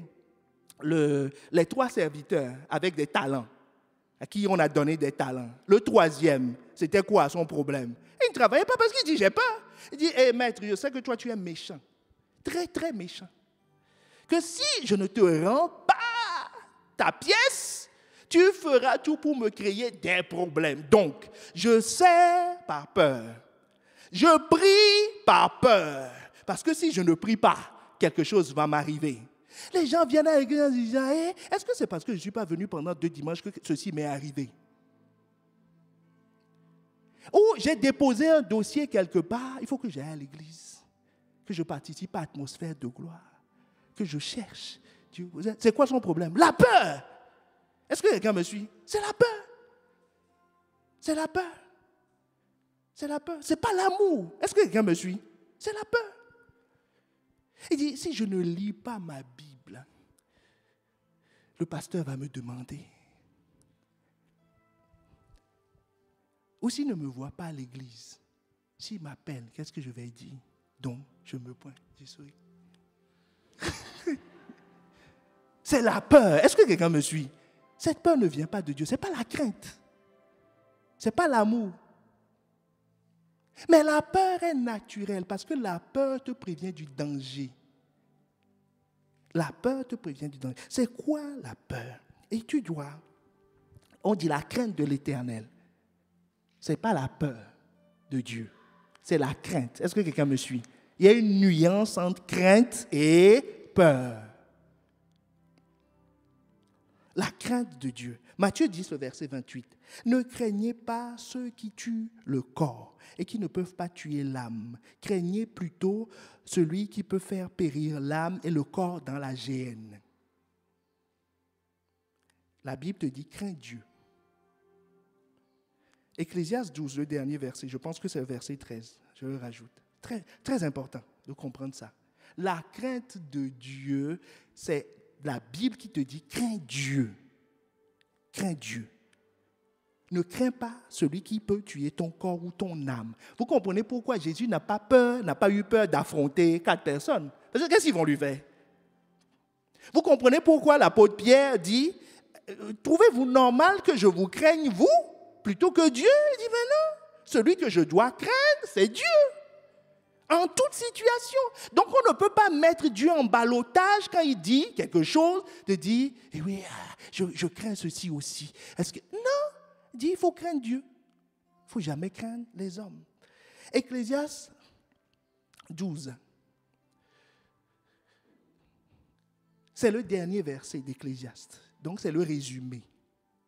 trois serviteurs avec des talents, à qui on a donné des talents. Le troisième, c'était quoi son problème? Il ne travaillait pas parce qu'il dit, j'ai peur. Il dit, hé maître, je sais que toi tu es méchant, très très méchant. Que si je ne te rends pas ta pièce, tu feras tout pour me créer des problèmes. Donc, je sers par peur. Je prie par peur. Parce que si je ne prie pas, quelque chose va m'arriver. Les gens viennent à l'église en disant, est-ce que c'est parce que je ne suis pas venu pendant 2 dimanches que ceci m'est arrivé? Ou j'ai déposé un dossier quelque part, il faut que j'aille à l'église, que je participe à l'atmosphère de gloire, que je cherche Dieu. C'est quoi son problème? La peur. Est-ce que quelqu'un me suit? C'est la peur. C'est la peur. C'est la peur. Ce n'est pas l'amour. Est-ce que quelqu'un me suit? C'est la peur. Il dit, si je ne lis pas ma Bible, le pasteur va me demander. Ou s'il ne me voit pas à l'église, s'il m'appelle, qu'est-ce que je vais dire? Donc, je me pointe, je souris. C'est la peur. Est-ce que quelqu'un me suit? Cette peur ne vient pas de Dieu. Ce n'est pas la crainte. Ce n'est pas l'amour. Mais la peur est naturelle parce que la peur te prévient du danger. La peur te prévient du danger. C'est quoi la peur? Et tu dois, on dit la crainte de l'Éternel. Ce n'est pas la peur de Dieu. C'est la crainte. Est-ce que quelqu'un me suit? Il y a une nuance entre crainte et peur. La crainte de Dieu. Matthieu 10, le verset 28. Ne craignez pas ceux qui tuent le corps et qui ne peuvent pas tuer l'âme. Craignez plutôt celui qui peut faire périr l'âme et le corps dans la géhenne. La Bible te dit, crains Dieu. Ecclésiaste 12, le dernier verset, je pense que c'est le verset 13, je le rajoute. Très, très important de comprendre ça. La crainte de Dieu, c'est la Bible qui te dit, crains Dieu. Crains Dieu. Ne crains pas celui qui peut tuer ton corps ou ton âme. Vous comprenez pourquoi Jésus n'a pas eu peur d'affronter 4 personnes. Parce que qu'est-ce qu'ils vont lui faire? Vous comprenez pourquoi l'apôtre Pierre dit, trouvez-vous normal que je vous craigne, vous, plutôt que Dieu? Il dit, mais non, celui que je dois craindre, c'est Dieu. En toute situation. Donc, on ne peut pas mettre Dieu en ballottage quand il dit quelque chose, de dire, eh oui, je crains ceci aussi. Est-ce que... Non, il dit, il faut craindre Dieu. Il ne faut jamais craindre les hommes. Ecclésiaste 12. C'est le dernier verset d'Ecclésiaste. Donc, c'est le résumé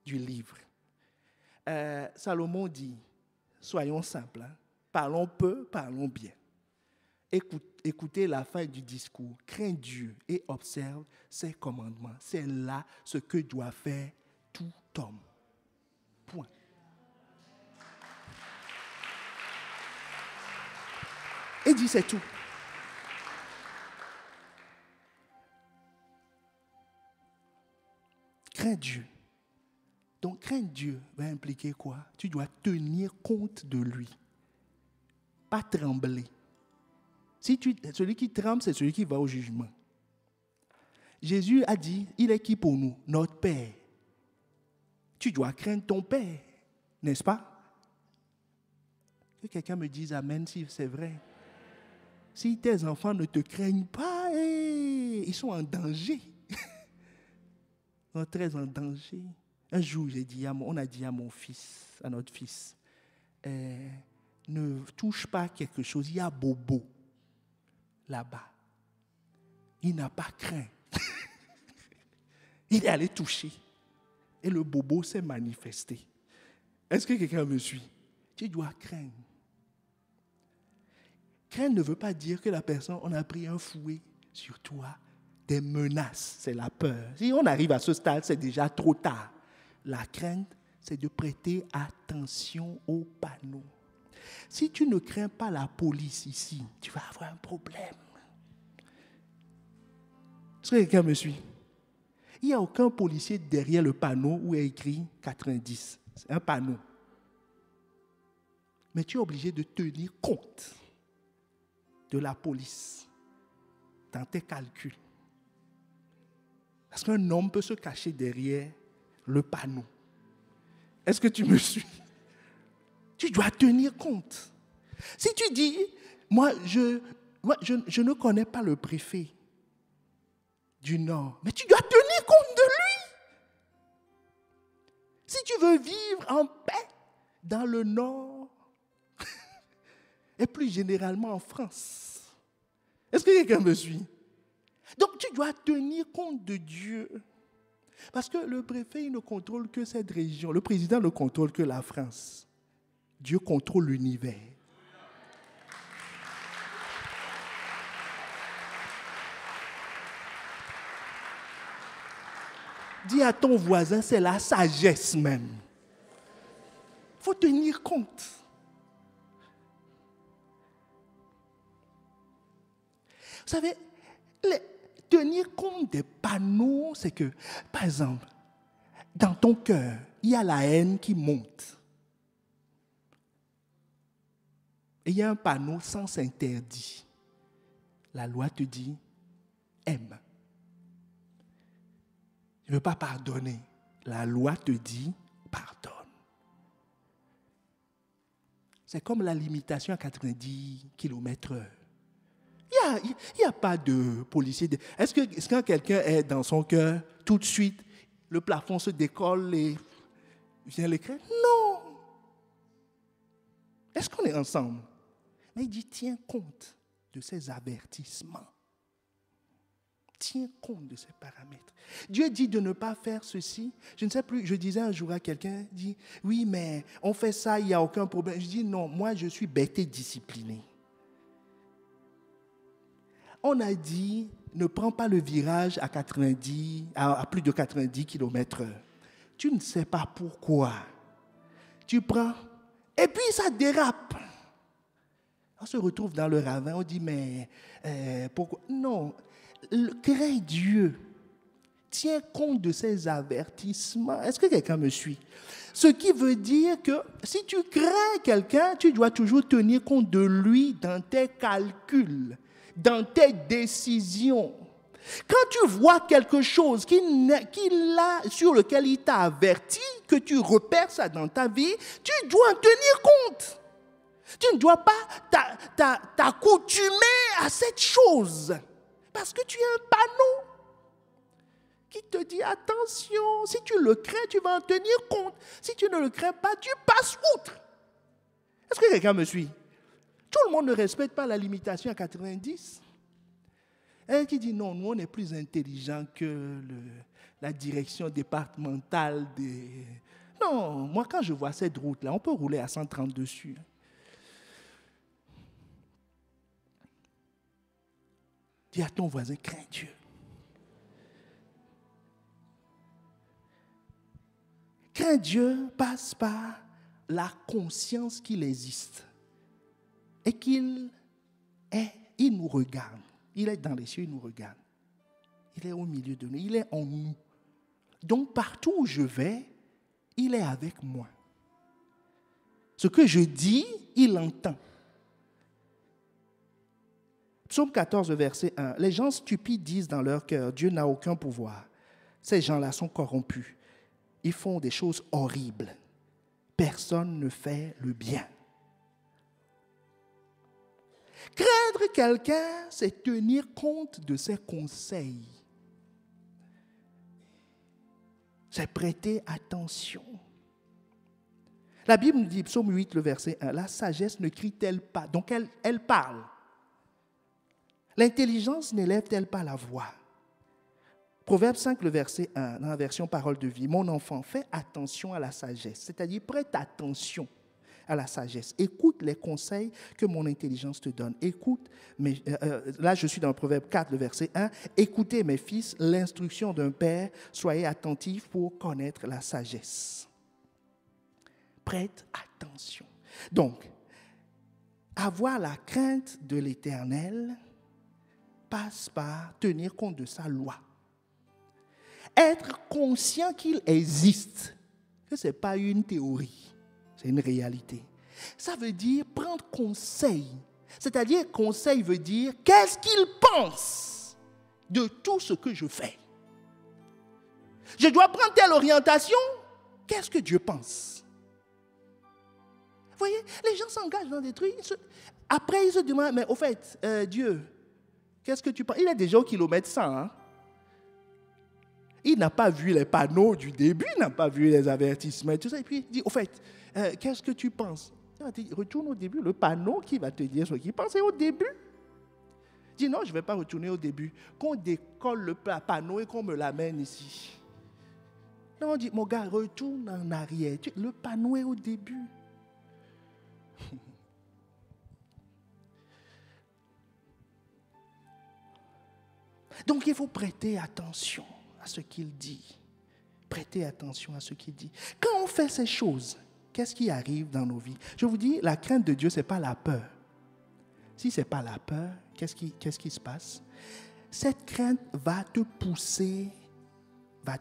du livre. Salomon dit, soyons simples, hein, parlons peu, parlons bien. Écoutez la fin du discours. Crains Dieu et observe ses commandements. C'est là ce que doit faire tout homme. Point. Et dit c'est tout. Crains Dieu. Donc craindre Dieu va impliquer quoi? Tu dois tenir compte de lui. Pas trembler. Celui qui tremble, c'est celui qui va au jugement. Jésus a dit, il est qui pour nous? Notre Père. Tu dois craindre ton Père, n'est-ce pas? Que quelqu'un me dise amen si c'est vrai. Si tes enfants ne te craignent pas, ils sont en danger. Ils sont très en danger. Un jour, on a dit à mon fils, à notre fils, ne touche pas quelque chose, il y a Bobo là-bas. Il n'a pas craint. Il est allé toucher. Et le bobo s'est manifesté. Est-ce que quelqu'un me suit? Tu dois craindre. Craindre ne veut pas dire que la personne, on a pris un fouet sur toi, des menaces, c'est la peur. Si on arrive à ce stade, c'est déjà trop tard. La crainte, c'est de prêter attention aux panneaux. Si tu ne crains pas la police ici, tu vas avoir un problème. Est-ce que quelqu'un me suit? Il n'y a aucun policier derrière le panneau où est écrit 90. C'est un panneau. Mais tu es obligé de tenir compte de la police dans tes calculs. Parce qu'un homme peut se cacher derrière le panneau. Est-ce que tu me suis? Tu dois tenir compte. Si tu dis, moi, je ne connais pas le préfet du Nord, mais tu dois tenir compte de lui. Si tu veux vivre en paix dans le Nord, et plus généralement en France, est-ce que quelqu'un me suit? Donc tu dois tenir compte de Dieu. Parce que le préfet il ne contrôle que cette région. Le président ne contrôle que la France. Dieu contrôle l'univers. Dis à ton voisin, c'est la sagesse même. Il faut tenir compte. Vous savez, tenir compte des panneaux, c'est que, par exemple, dans ton cœur, il y a la haine qui monte. Et il y a un panneau sens interdit. La loi te dit, aime. Je ne veux pas pardonner. La loi te dit, pardonne. C'est comme la limitation à 90 km/h. Il n'y a pas de policier. Est-ce que quand quelqu'un est dans son cœur, tout de suite, le plafond se décolle et vient l'écran? Non. Est-ce qu'on est ensemble? Mais il dit, tiens compte de ces avertissements. Tiens compte de ces paramètres. Dieu dit de ne pas faire ceci. Je ne sais plus, je disais un jour à quelqu'un, il dit, oui, mais on fait ça, il n'y a aucun problème. Je dis, non, moi je suis bête et discipliné. On a dit, ne prends pas le virage à plus de 90 km/h. Tu ne sais pas pourquoi. Tu prends, et puis ça dérape. On se retrouve dans le ravin, on dit, mais pourquoi? Non, crains Dieu. Tiens compte de ces avertissements. Est-ce que quelqu'un me suit? Ce qui veut dire que si tu crains quelqu'un, tu dois toujours tenir compte de lui dans tes calculs, dans tes décisions. Quand tu vois quelque chose sur lequel il t'a averti, que tu repères ça dans ta vie, tu dois en tenir compte. Tu ne dois pas t'accoutumer à cette chose. Parce que tu as un panneau qui te dit attention, si tu le crains, tu vas en tenir compte. Si tu ne le crains pas, tu passes outre. Est-ce que quelqu'un me suit? Tout le monde ne respecte pas la limitation à 90. Et qui dit non, nous on est plus intelligents que la direction départementale des... Non, moi quand je vois cette route-là, on peut rouler à 130 dessus. Dis à ton voisin, crains Dieu. Crains Dieu passe par la conscience qu'il existe et qu'il nous regarde. Il est dans les cieux, il nous regarde. Il est au milieu de nous, il est en nous. Donc partout où je vais, il est avec moi. Ce que je dis, il entend. Psaume 14, verset 1. Les gens stupides disent dans leur cœur, Dieu n'a aucun pouvoir. Ces gens-là sont corrompus. Ils font des choses horribles. Personne ne fait le bien. Craindre quelqu'un, c'est tenir compte de ses conseils. C'est prêter attention. La Bible nous dit, psaume 8, le verset 1, la sagesse ne crie-t-elle pas? Donc elle parle. L'intelligence n'élève-t-elle pas la voix? Proverbe 5, le verset 1, dans la version Parole de vie. Mon enfant, fais attention à la sagesse, c'est-à-dire prête attention à la sagesse. Écoute les conseils que mon intelligence te donne. Écoute, là je suis dans le Proverbe 4, le verset 1. Écoutez mes fils, l'instruction d'un père, soyez attentifs pour connaître la sagesse. Prête attention. Donc, avoir la crainte de l'Éternel passe par tenir compte de sa loi. Être conscient qu'il existe, que ce n'est pas une théorie, c'est une réalité. Ça veut dire prendre conseil. C'est-à-dire, conseil veut dire qu'est-ce qu'il pense de tout ce que je fais. Je dois prendre telle orientation, qu'est-ce que Dieu pense? Vous voyez, les gens s'engagent dans des trucs. Après, ils se demandent, mais au fait, Dieu, qu'est-ce que tu penses? Il est déjà au kilomètre 100, hein? Il n'a pas vu les panneaux du début, il n'a pas vu les avertissements, tout ça. Et puis il dit, au fait, qu'est-ce que tu penses? Il va te dire, retourne au début, le panneau qui va te dire ce qu'il pense est au début. Il dit, non, je ne vais pas retourner au début. Qu'on décolle le panneau et qu'on me l'amène ici. Non, on dit, mon gars, retourne en arrière. Le panneau est au début. Donc il faut prêter attention à ce qu'il dit. Prêtez attention à ce qu'il dit. Quand on fait ces choses, qu'est-ce qui arrive dans nos vies? Je vous dis, la crainte de Dieu, ce n'est pas la peur. Si ce n'est pas la peur, qu'est-ce qui se passe? Cette crainte va te pousser va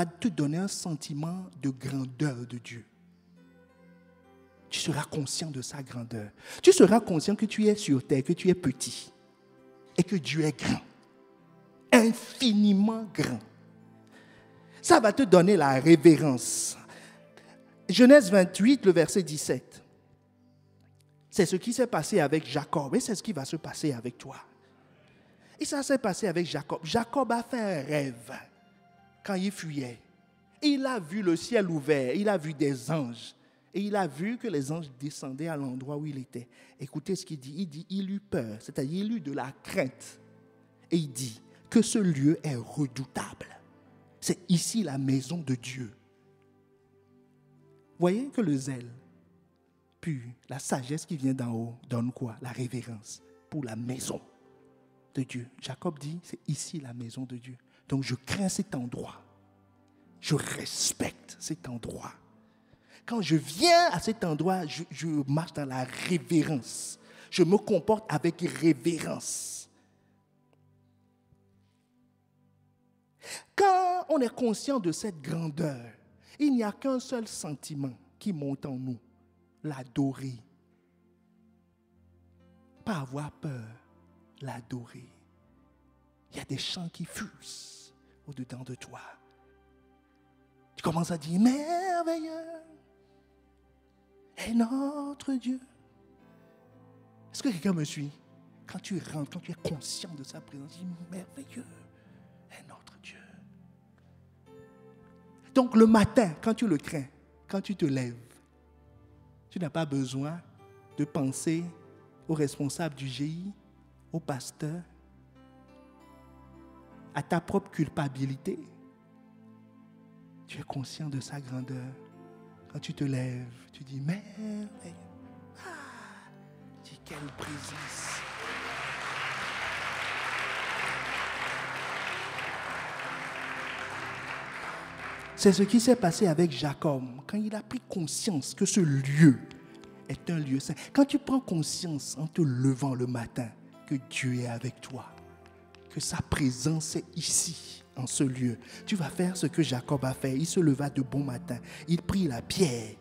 te donner un sentiment de grandeur de Dieu. Tu seras conscient de sa grandeur. Tu seras conscient que tu es sur terre, que tu es petit et que Dieu est grand. Infiniment grand. Ça va te donner la révérence. Genèse 28, le verset 17. C'est ce qui s'est passé avec Jacob et c'est ce qui va se passer avec toi. Et ça s'est passé avec Jacob. Jacob a fait un rêve quand il fuyait. Et il a vu le ciel ouvert, il a vu des anges. Et il a vu que les anges descendaient à l'endroit où il était. Écoutez ce qu'il dit. Il dit, il eut peur, c'est-à-dire il eut de la crainte. Et il dit que ce lieu est redoutable. C'est ici la maison de Dieu. Voyez que le zèle, puis la sagesse qui vient d'en haut donne quoi? La révérence pour la maison de Dieu. Jacob dit, c'est ici la maison de Dieu. Donc je crains cet endroit. Je respecte cet endroit. Quand je viens à cet endroit, je marche dans la révérence. Je me comporte avec révérence. Quand on est conscient de cette grandeur, il n'y a qu'un seul sentiment qui monte en nous, l'adorer. Pas avoir peur, l'adorer. Il y a des chants qui fusent au-dedans de toi. Tu commences à dire, merveilleux est notre Dieu. Est-ce que quelqu'un me suit? Quand tu rentres, quand tu es conscient de sa présence, dis, merveilleux est notre Dieu. Donc le matin, quand tu le crains, quand tu te lèves, tu n'as pas besoin de penser au responsable du GI, au pasteur, à ta propre culpabilité. Tu es conscient de sa grandeur. Quand tu te lèves, tu dis, merveilleux. Dis, quelle présence. C'est ce qui s'est passé avec Jacob, quand il a pris conscience que ce lieu est un lieu saint. Quand tu prends conscience en te levant le matin que Dieu est avec toi, que sa présence est ici, en ce lieu, tu vas faire ce que Jacob a fait. Il se leva de bon matin. Il prit la pierre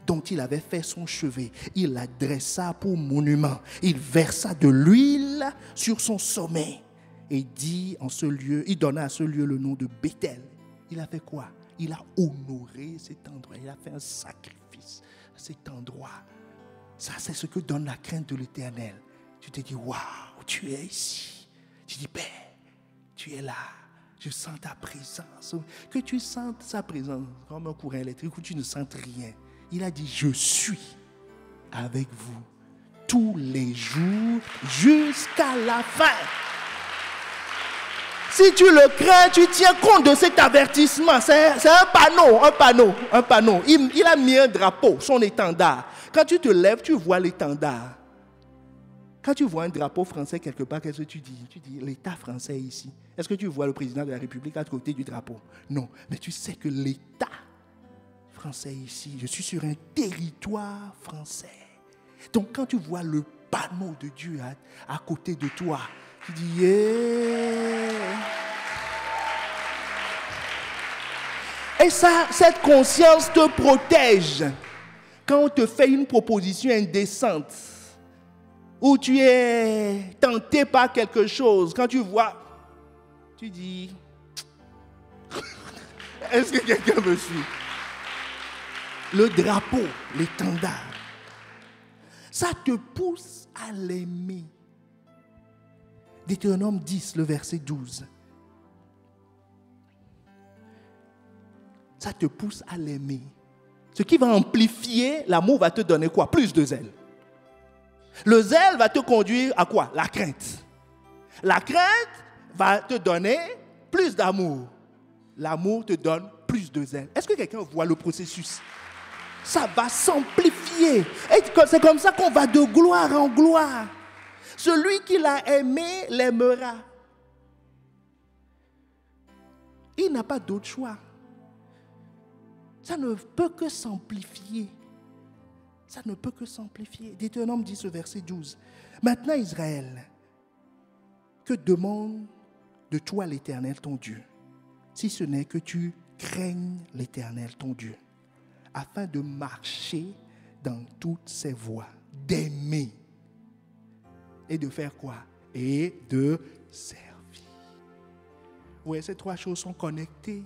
dont il avait fait son chevet. Il la dressa pour monument. Il versa de l'huile sur son sommet et dit en ce lieu, il donna à ce lieu le nom de Béthel. Il a fait quoi? Il a honoré cet endroit. Il a fait un sacrifice à cet endroit. Ça, c'est ce que donne la crainte de l'Éternel. Tu te dis, waouh, tu es ici. Tu dis, Père, tu es là. Je sens ta présence. Que tu sentes sa présence comme un courant électrique où tu ne sens rien. Il a dit, je suis avec vous tous les jours jusqu'à la fin. Si tu le crains, tu tiens compte de cet avertissement. C'est un panneau. Il a mis un drapeau, son étendard. Quand tu te lèves, tu vois l'étendard. Quand tu vois un drapeau français quelque part, qu'est-ce que tu dis? Tu dis, l'État français est ici. Est-ce que tu vois le président de la République à côté du drapeau? Non, mais tu sais que l'État français est ici. Je suis sur un territoire français. Donc quand tu vois le panneau de Dieu à côté de toi, tu dis, yeah. Et ça, cette conscience te protège. Quand on te fait une proposition indécente, où tu es tenté par quelque chose, quand tu vois, tu dis, est-ce que quelqu'un me suit? Le drapeau, l'étendard, ça te pousse à l'aimer. Deutéronome 10, le verset 12. Ça te pousse à l'aimer. Ce qui va amplifier l'amour va te donner quoi? Plus de zèle. Le zèle va te conduire à quoi? La crainte. La crainte va te donner plus d'amour. L'amour te donne plus de zèle. Est-ce que quelqu'un voit le processus? Ça va s'amplifier. Et c'est comme ça qu'on va de gloire en gloire. Celui qui l'a aimé l'aimera. Il n'a pas d'autre choix. Ça ne peut que s'amplifier. Ça ne peut que s'amplifier. Deutéronome dit ce verset 12. Maintenant, Israël, que demande de toi l'Éternel ton Dieu, si ce n'est que tu craignes l'Éternel ton Dieu, afin de marcher dans toutes ses voies, d'aimer et de faire quoi? Et de servir. Vous voyez, ces trois choses sont connectées.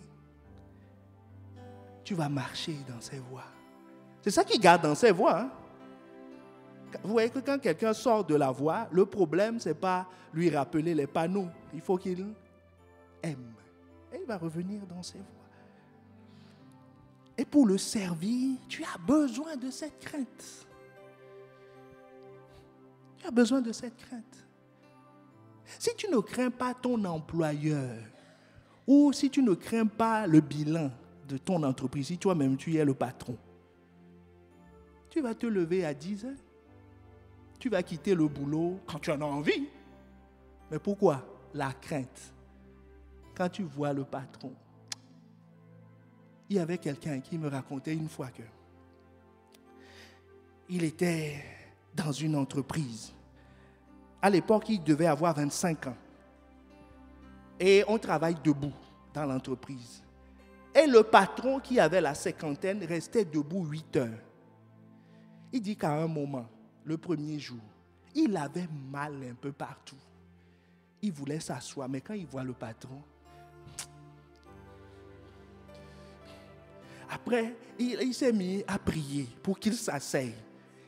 Tu vas marcher dans ses voies. C'est ça qui garde dans ses voies. Hein? Vous voyez que quand quelqu'un sort de la voie, le problème, ce n'est pas lui rappeler les panneaux. Il faut qu'il aime. Et il va revenir dans ses voies. Et pour le servir, tu as besoin de cette crainte. Tu as besoin de cette crainte. Si tu ne crains pas ton employeur, ou si tu ne crains pas le bilan de ton entreprise, si toi-même tu es le patron, tu vas te lever à 10 heures. Tu vas quitter le boulot quand tu en as envie. Mais pourquoi? La crainte. Quand tu vois le patron, il y avait quelqu'un qui me racontait une fois que il était dans une entreprise. À l'époque, il devait avoir 25 ans. Et on travaille debout dans l'entreprise. Et le patron qui avait la cinquantaine restait debout 8 heures. Il dit qu'à un moment, le premier jour, il avait mal un peu partout. Il voulait s'asseoir, mais quand il voit le patron, après, il s'est mis à prier pour qu'il s'asseye.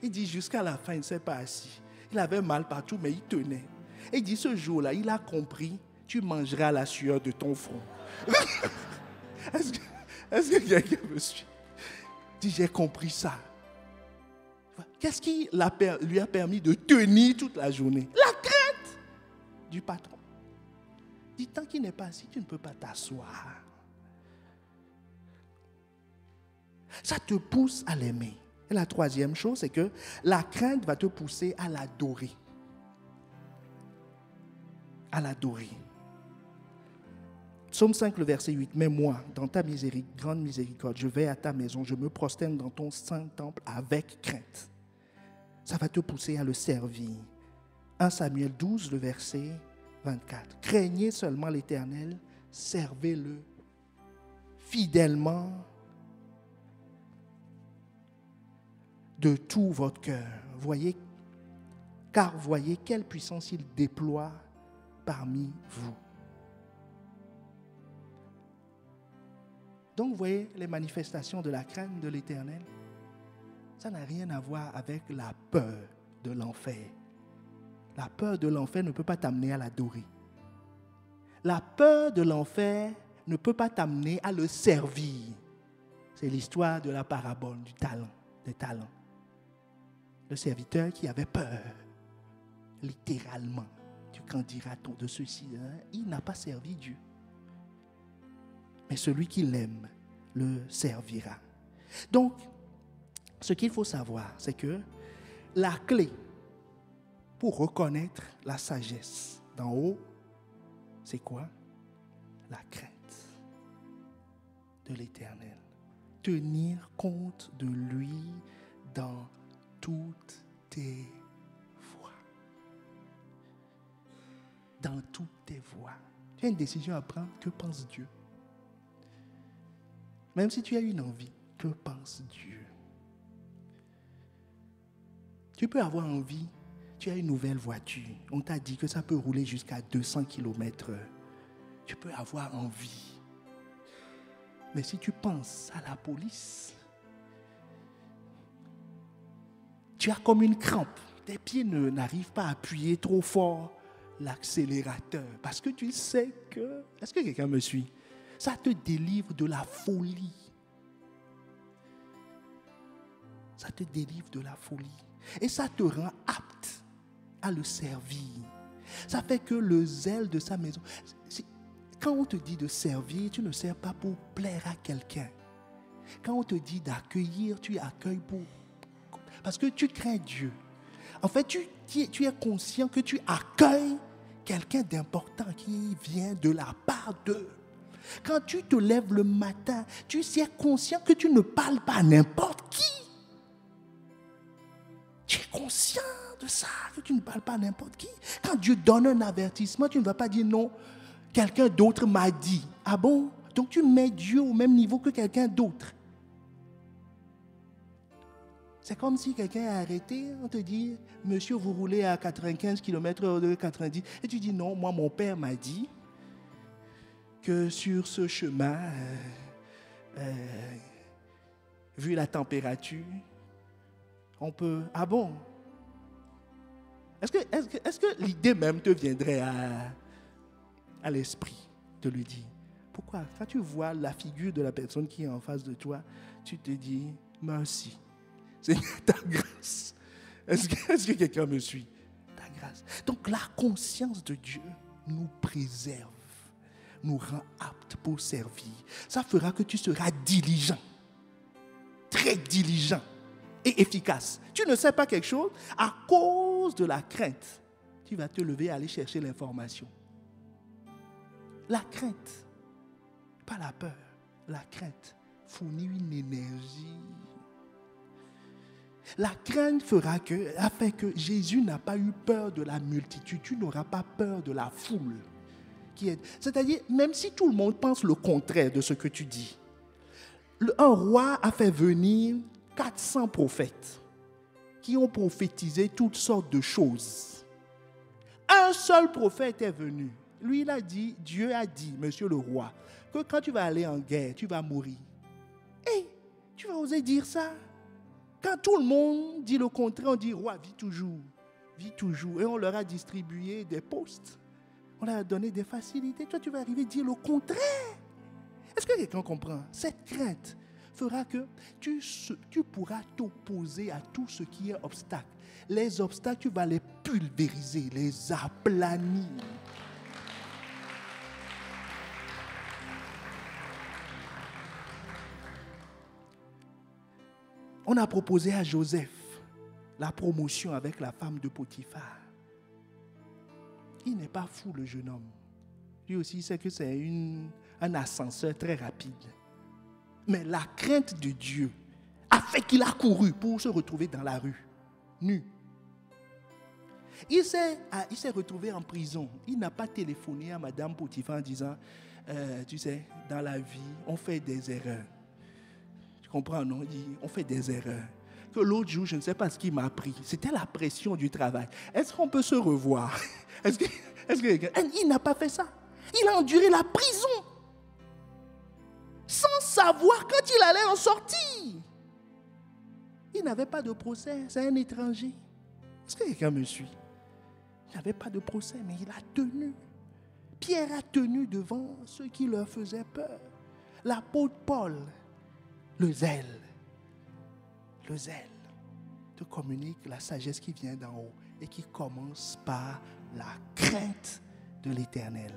Il dit jusqu'à la fin, il ne s'est pas assis. Il avait mal partout, mais il tenait. Et il dit ce jour-là, il a compris, tu mangeras la sueur de ton front. Est-ce que quelqu'un me suit? Il dit, j'ai compris ça. Qu'est-ce qui lui a permis de tenir toute la journée? La crainte du patron. Il dit, tant qu'il n'est pas assis, tu ne peux pas t'asseoir. Ça te pousse à l'aimer. Et la troisième chose, c'est que la crainte va te pousser à l'adorer. À l'adorer. Psaume 5, le verset 8. Mais moi, dans ta grande miséricorde, je vais à ta maison, je me prosterne dans ton saint temple avec crainte. Ça va te pousser à le servir. 1 Samuel 12, le verset 24. Craignez seulement l'Éternel, servez-le fidèlement de tout votre cœur. Car voyez quelle puissance il déploie parmi vous. Donc, vous voyez les manifestations de la crainte de l'Éternel. Ça n'a rien à voir avec la peur de l'enfer. La peur de l'enfer ne peut pas t'amener à l'adorer. La peur de l'enfer ne peut pas t'amener à le servir. C'est l'histoire de la parabole des talents. Le serviteur qui avait peur, littéralement. Qu'en dira-t-on de ceci? Il n'a pas servi Dieu. Mais celui qui l'aime le servira. Donc, ce qu'il faut savoir, c'est que la clé pour reconnaître la sagesse d'en haut, c'est quoi? La crainte de l'Éternel. Tenir compte de lui dans toutes tes voies. Dans toutes tes voies. Tu as une décision à prendre. Que pense Dieu? Même si tu as une envie, que pense Dieu? Tu peux avoir envie, tu as une nouvelle voiture. On t'a dit que ça peut rouler jusqu'à 200 km/h. Tu peux avoir envie. Mais si tu penses à la police, tu as comme une crampe. Tes pieds n'arrivent pas à appuyer trop fort l'accélérateur. Parce que tu sais que... Est-ce que quelqu'un me suit? Ça te délivre de la folie. Ça te délivre de la folie. Et ça te rend apte à le servir. Ça fait que le zèle de sa maison... Quand on te dit de servir, tu ne sers pas pour plaire à quelqu'un. Quand on te dit d'accueillir, tu accueilles parce que tu crains Dieu. En fait, tu es conscient que tu accueilles quelqu'un d'important qui vient de la part d'eux. Quand tu te lèves le matin, tu es conscient que tu ne parles pas à n'importe qui. Tu es conscient de ça, que tu ne parles pas à n'importe qui. Quand Dieu donne un avertissement, tu ne vas pas dire non, quelqu'un d'autre m'a dit. Ah bon? Donc tu mets Dieu au même niveau que quelqu'un d'autre. C'est comme si quelqu'un a arrêté, on te dit, monsieur, vous roulez à 95 km de 90. Et tu dis, non, moi, mon père m'a dit que sur ce chemin, vu la température, on peut... Ah bon? Est-ce que l'idée même te viendrait à l'esprit de lui dire? Pourquoi? Quand tu vois la figure de la personne qui est en face de toi, tu te dis, merci. C'est ta grâce. Est-ce que quelqu'un me suit? Ta grâce. Donc la conscience de Dieu nous préserve, nous rend aptes pour servir. Ça fera que tu seras diligent, très diligent et efficace. Tu ne sais pas quelque chose, à cause de la crainte, tu vas te lever et aller chercher l'information. La crainte, pas la peur, la crainte fournit une énergie. La crainte a fait que Jésus n'a pas eu peur de la multitude. Tu n'auras pas peur de la foule. C'est-à-dire, même si tout le monde pense le contraire de ce que tu dis. Un roi a fait venir 400 prophètes qui ont prophétisé toutes sortes de choses. Un seul prophète est venu. Lui, il a dit, Dieu a dit, monsieur le roi, que quand tu vas aller en guerre, tu vas mourir. Et tu vas oser dire ça? Quand tout le monde dit le contraire, on dit, roi, vis toujours, vis toujours. Et on leur a distribué des postes. On leur a donné des facilités. Toi, tu vas arriver à dire le contraire. Est-ce que quelqu'un comprend? Cette crainte fera que tu pourras t'opposer à tout ce qui est obstacle. Les obstacles, tu vas les pulvériser, les aplanir. On a proposé à Joseph la promotion avec la femme de Potiphar. Il n'est pas fou, le jeune homme. Lui aussi sait que c'est un ascenseur très rapide. Mais la crainte de Dieu a fait qu'il a couru pour se retrouver dans la rue, nu. Il s'est retrouvé en prison. Il n'a pas téléphoné à Madame Potiphar en disant, tu sais, dans la vie, on fait des erreurs. Tu comprends, non? On fait des erreurs. Que l'autre jour, je ne sais pas ce qui m'a pris. C'était la pression du travail. Est-ce qu'on peut se revoir? Est-ce que il n'a pas fait ça. Il a enduré la prison sans savoir quand il allait en sortir. Il n'avait pas de procès. C'est un étranger. Est-ce que quelqu'un me suit? Il n'avait pas de procès, mais il a tenu. Pierre a tenu devant ceux qui leur faisaient peur. L'apôtre Paul, le zèle te communique la sagesse qui vient d'en haut et qui commence par la crainte de l'Éternel.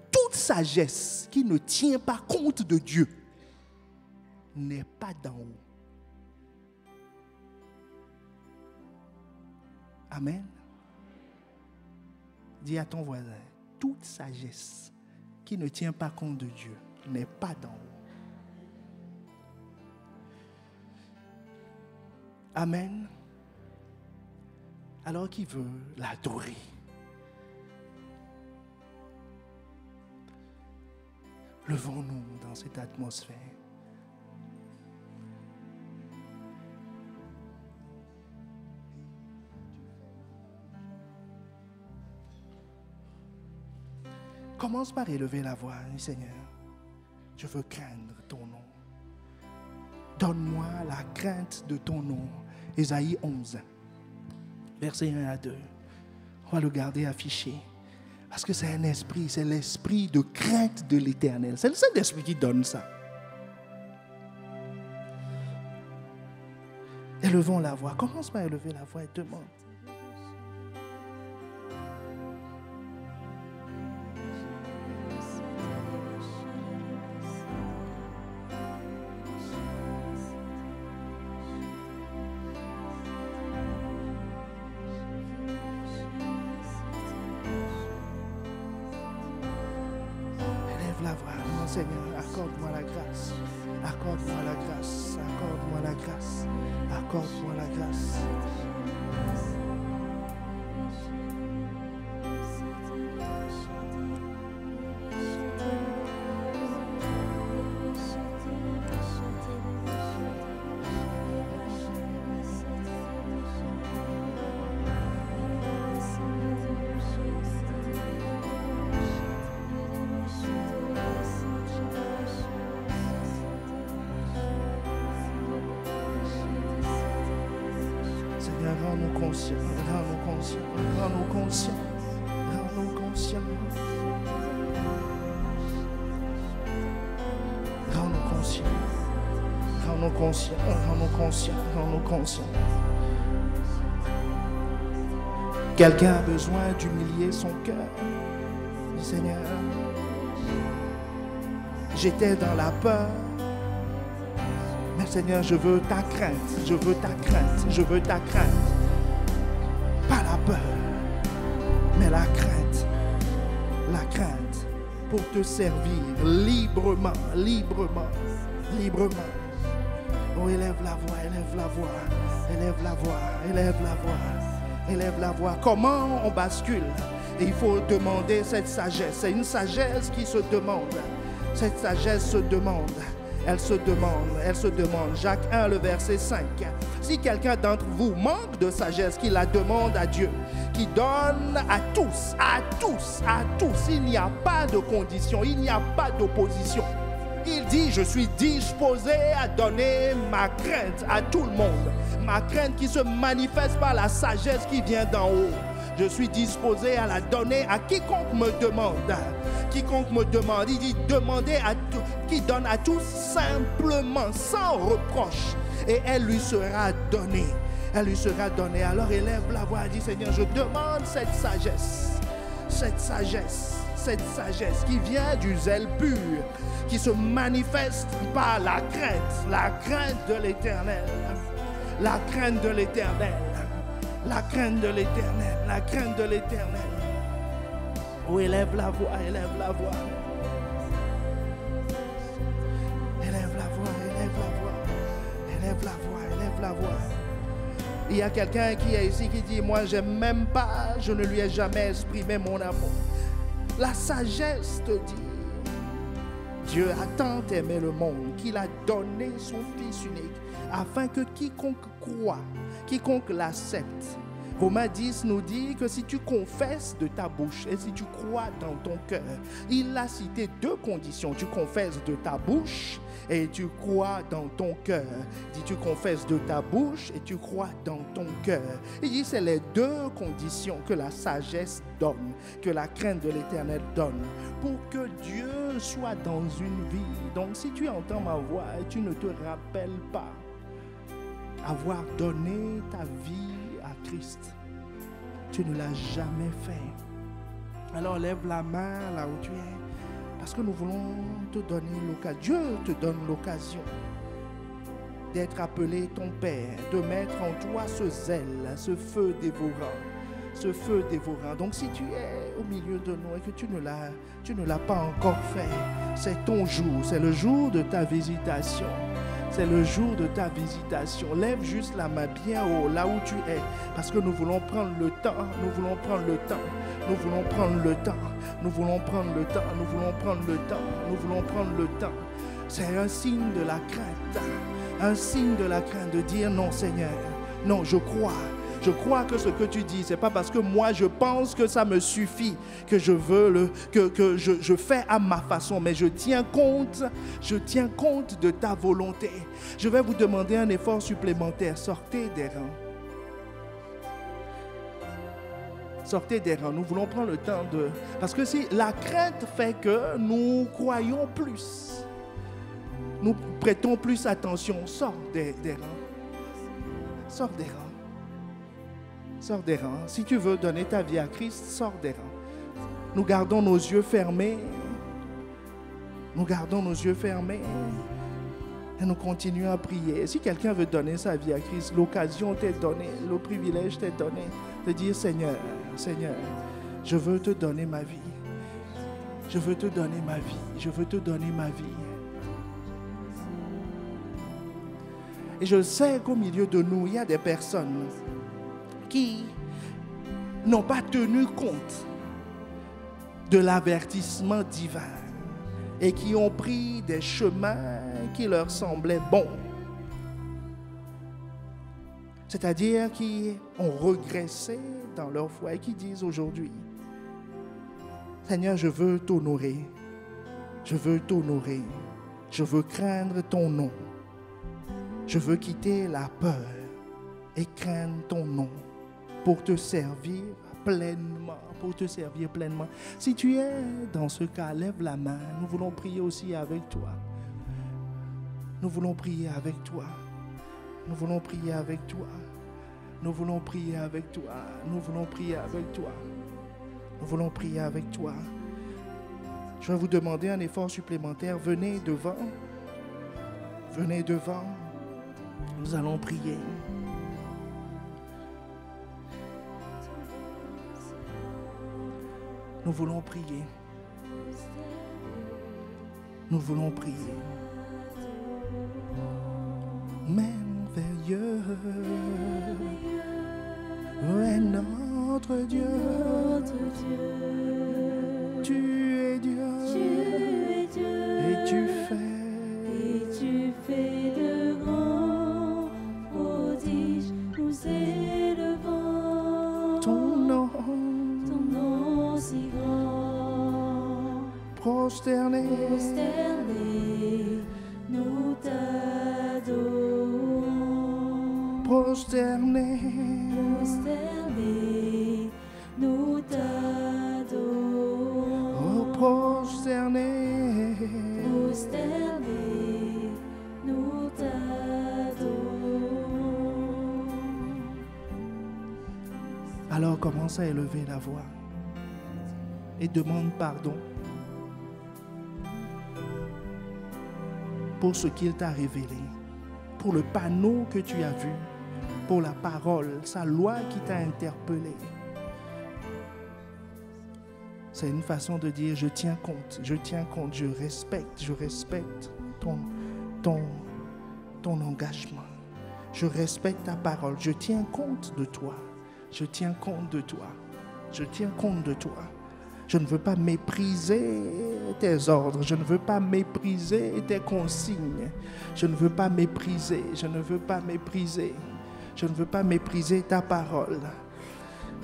Toute sagesse qui ne tient pas compte de Dieu n'est pas d'en haut. Amen. Dis à ton voisin, toute sagesse qui ne tient pas compte de Dieu n'est pas d'en haut. Amen. Alors qui veut l'adorer? Levons-nous dans cette atmosphère. Commence par élever la voix, Seigneur. Je veux craindre ton nom. Donne-moi la crainte de ton nom. Ésaïe 11, versets 1 à 2. On va le garder affiché. Parce que c'est un esprit, c'est l'esprit de crainte de l'Éternel. C'est le Saint-Esprit qui donne ça. Élevons la voix. Commence par élever la voix et demande. Seigneur, accorde-moi la grâce. Accorde-moi la grâce. Accorde-moi la grâce. Accorde-moi la grâce. Rends-nous conscients, rends-nous conscients, rends-nous conscients, rends-nous conscients. Rends-nous conscients, rends-nous conscients, rends-nous conscients, rends-nous conscients. Quelqu'un a besoin d'humilier son cœur. Seigneur, j'étais dans la peur. Mais Seigneur, je veux ta crainte, je veux ta crainte, je veux ta crainte. Pas la peur, mais la crainte pour te servir librement, librement, librement. Oh, élève la voix, élève la voix, élève la voix, élève la voix, élève la voix. Comment on bascule? Et il faut demander cette sagesse. C'est une sagesse qui se demande. Cette sagesse se demande. Elle se demande. Jacques 1, le verset 5. Si quelqu'un d'entre vous manque de sagesse, qu'il la demande à Dieu, qui donne à tous, à tous, à tous. Il n'y a pas de condition, il n'y a pas d'opposition. Il dit, je suis disposé à donner ma crainte à tout le monde. Ma crainte qui se manifeste par la sagesse qui vient d'en haut. Je suis disposé à la donner à quiconque me demande. Quiconque me demande, il dit demandez à tout, qui donne à tous simplement, sans reproche, et elle lui sera donnée. Elle lui sera donnée. Alors élève la voix, dit Seigneur, je demande cette sagesse qui vient du zèle pur, qui se manifeste par la crainte de l'Éternel, la crainte de l'Éternel, la crainte de l'Éternel, la crainte de l'Éternel. Oh, élève la voix, élève la voix. Élève la voix, élève la voix. Élève la voix, élève la voix. Il y a quelqu'un qui est ici qui dit, moi j'aime même pas, je ne lui ai jamais exprimé mon amour. La sagesse te dit, Dieu a tant aimé le monde qu'il a donné son Fils unique, afin que quiconque croit, quiconque l'accepte. Romains 10 nous dit que si tu confesses de ta bouche et si tu crois dans ton cœur, il a cité deux conditions. Tu confesses de ta bouche et tu crois dans ton cœur. Il dit tu confesses de ta bouche et tu crois dans ton cœur. Il dit c'est les deux conditions que la sagesse donne, que la crainte de l'Éternel donne, pour que Dieu soit dans une vie. Donc si tu entends ma voix et tu ne te rappelles pas avoir donné ta vie à Christ, tu ne l'as jamais fait. Alors lève la main là où tu es, parce que nous voulons te donner l'occasion. Dieu te donne l'occasion d'être appelé ton Père, de mettre en toi ce zèle, ce feu dévorant, ce feu dévorant. Donc si tu es au milieu de nous et que tu ne l'as pas encore fait, c'est ton jour, c'est le jour de ta visitation. C'est le jour de ta visitation. Lève juste la main bien haut, là où tu es. Parce que nous voulons prendre le temps. Nous voulons prendre le temps. Nous voulons prendre le temps. Nous voulons prendre le temps. Nous voulons prendre le temps. Nous voulons prendre le temps. C'est un signe de la crainte. Un signe de la crainte de dire non Seigneur. Non, je crois. Je crois que ce que tu dis, c'est pas parce que moi je pense que ça me suffit, que je veux que je fais à ma façon, mais je tiens compte de ta volonté. Je vais vous demander un effort supplémentaire. Sortez des rangs. Sortez des rangs. Nous voulons prendre le temps de... Parce que si la crainte fait que nous croyons plus, nous prêtons plus attention. Sors des rangs. Sors des rangs. Sors des rangs. Si tu veux donner ta vie à Christ, sors des rangs. Nous gardons nos yeux fermés. Nous gardons nos yeux fermés. Et nous continuons à prier. Si quelqu'un veut donner sa vie à Christ, l'occasion t'est donnée, le privilège t'est donné de dire Seigneur, Seigneur, je veux te donner ma vie. Je veux te donner ma vie. Je veux te donner ma vie. Et je sais qu'au milieu de nous, il y a des personnes qui n'ont pas tenu compte de l'avertissement divin et qui ont pris des chemins qui leur semblaient bons. C'est-à-dire qui ont régressé dans leur foi et qui disent aujourd'hui, Seigneur, je veux t'honorer, je veux t'honorer, je veux craindre ton nom, je veux quitter la peur et craindre ton nom pour te servir pleinement, pour te servir pleinement. Si tu es dans ce cas, lève la main, nous voulons prier aussi avec toi. Nous voulons prier avec toi. Nous voulons prier avec toi. Nous voulons prier avec toi. Nous voulons prier avec toi. Nous voulons prier avec toi. Je vais vous demander un effort supplémentaire. Venez devant. Venez devant. Nous allons prier. Nous voulons prier. Nous voulons prier. Merveilleux est notre Dieu. Tu es Dieu. Et tu fais de grands prodiges. Nous élevons ton nom si grand. prosterné. Nous t'adorons. Prosterné, nous t'adorons. oh prosterné, nous t'adorons. Alors commence à élever la voix et demande pardon pour ce qu'il t'a révélé, pour le panneau que tu as vu, pour la parole, sa loi qui t'a interpellé. C'est une façon de dire je tiens compte, je respecte ton engagement. Je respecte ta parole, je tiens compte de toi. Je tiens compte de toi. Je tiens compte de toi. Je ne veux pas mépriser tes ordres. Je ne veux pas mépriser tes consignes. Je ne veux pas mépriser. Je ne veux pas mépriser. Je ne veux pas mépriser ta parole.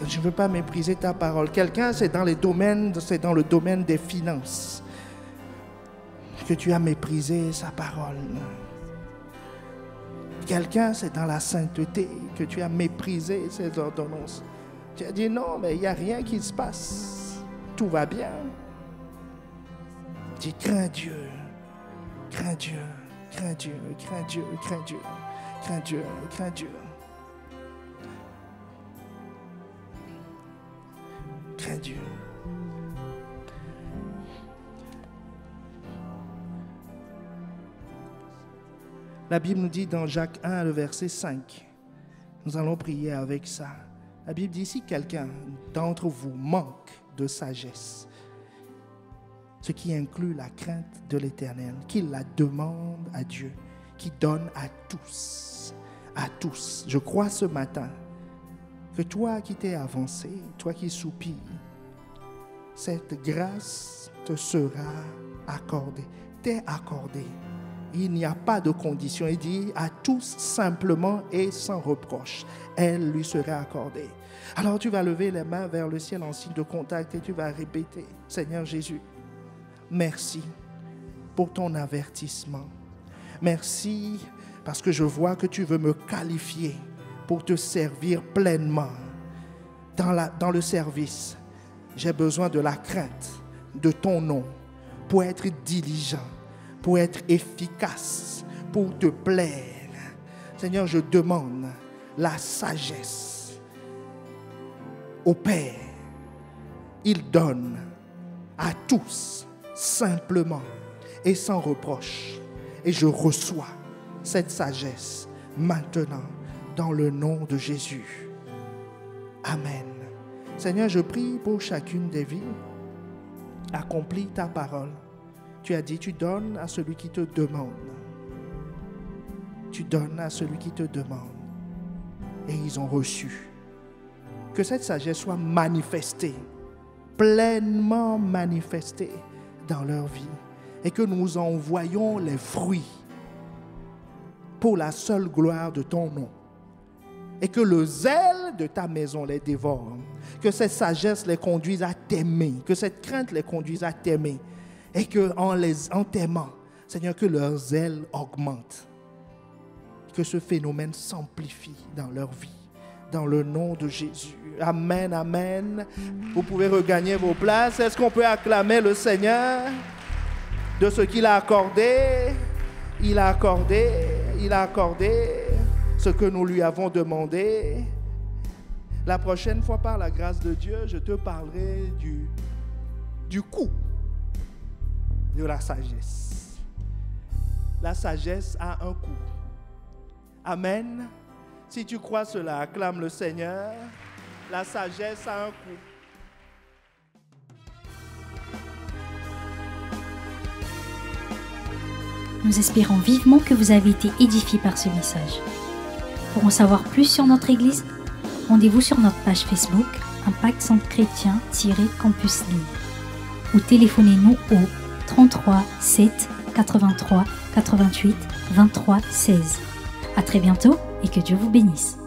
Je ne veux pas mépriser ta parole. Quelqu'un, c'est dans le domaine des finances que tu as méprisé sa parole. Quelqu'un, c'est dans la sainteté que tu as méprisé ses ordonnances. Tu as dit non, mais il n'y a rien qui se passe. Tout va bien. Dis, crains Dieu, crains Dieu, crains Dieu, crains Dieu, crains Dieu, crains Dieu, crains Dieu. Crains Dieu. La Bible nous dit dans Jacques 1, le verset 5, nous allons prier avec ça. La Bible dit, si quelqu'un d'entre vous manque de sagesse, ce qui inclut la crainte de l'Éternel, qu'il la demande à Dieu, qui donne à tous. À tous. Je crois ce matin que toi qui t'es avancé, toi qui soupires, cette grâce te sera accordée, t'est accordée. Il n'y a pas de condition. Il dit à tous simplement et sans reproche. Elle lui sera accordée. Alors tu vas lever les mains vers le ciel en signe de contact et tu vas répéter, Seigneur Jésus, merci pour ton avertissement. Merci parce que je vois que tu veux me qualifier pour te servir pleinement dans le service. J'ai besoin de la crainte de ton nom pour être diligent, pour être efficace, pour te plaire. Seigneur, je demande la sagesse au Père. Il donne à tous simplement et sans reproche. Et je reçois cette sagesse maintenant dans le nom de Jésus. Amen. Seigneur, je prie pour chacune des vies accomplis ta parole. Tu as dit, tu donnes à celui qui te demande. Tu donnes à celui qui te demande. Et ils ont reçu. Que cette sagesse soit manifestée, pleinement manifestée dans leur vie. Et que nous en voyions les fruits pour la seule gloire de ton nom. Et que le zèle de ta maison les dévore. Que cette sagesse les conduise à t'aimer. Que cette crainte les conduise à t'aimer. Et qu'en t'aimant, Seigneur, que leur zèle augmente. Que ce phénomène s'amplifie dans leur vie. Dans le nom de Jésus. Amen, amen. Vous pouvez regagner vos places. Est-ce qu'on peut acclamer le Seigneur de ce qu'il a accordé? Il a accordé ce que nous lui avons demandé. La prochaine fois, par la grâce de Dieu, je te parlerai du coût de la sagesse. La sagesse a un coût. Amen. Si tu crois cela, acclame le Seigneur. La sagesse a un coût. Nous espérons vivement que vous avez été édifiés par ce message. Pour en savoir plus sur notre Église, rendez-vous sur notre page Facebook Impact Centre Chrétien-Campus Lille ou téléphonez-nous au 33 7 83 88 23 16. À très bientôt et que Dieu vous bénisse.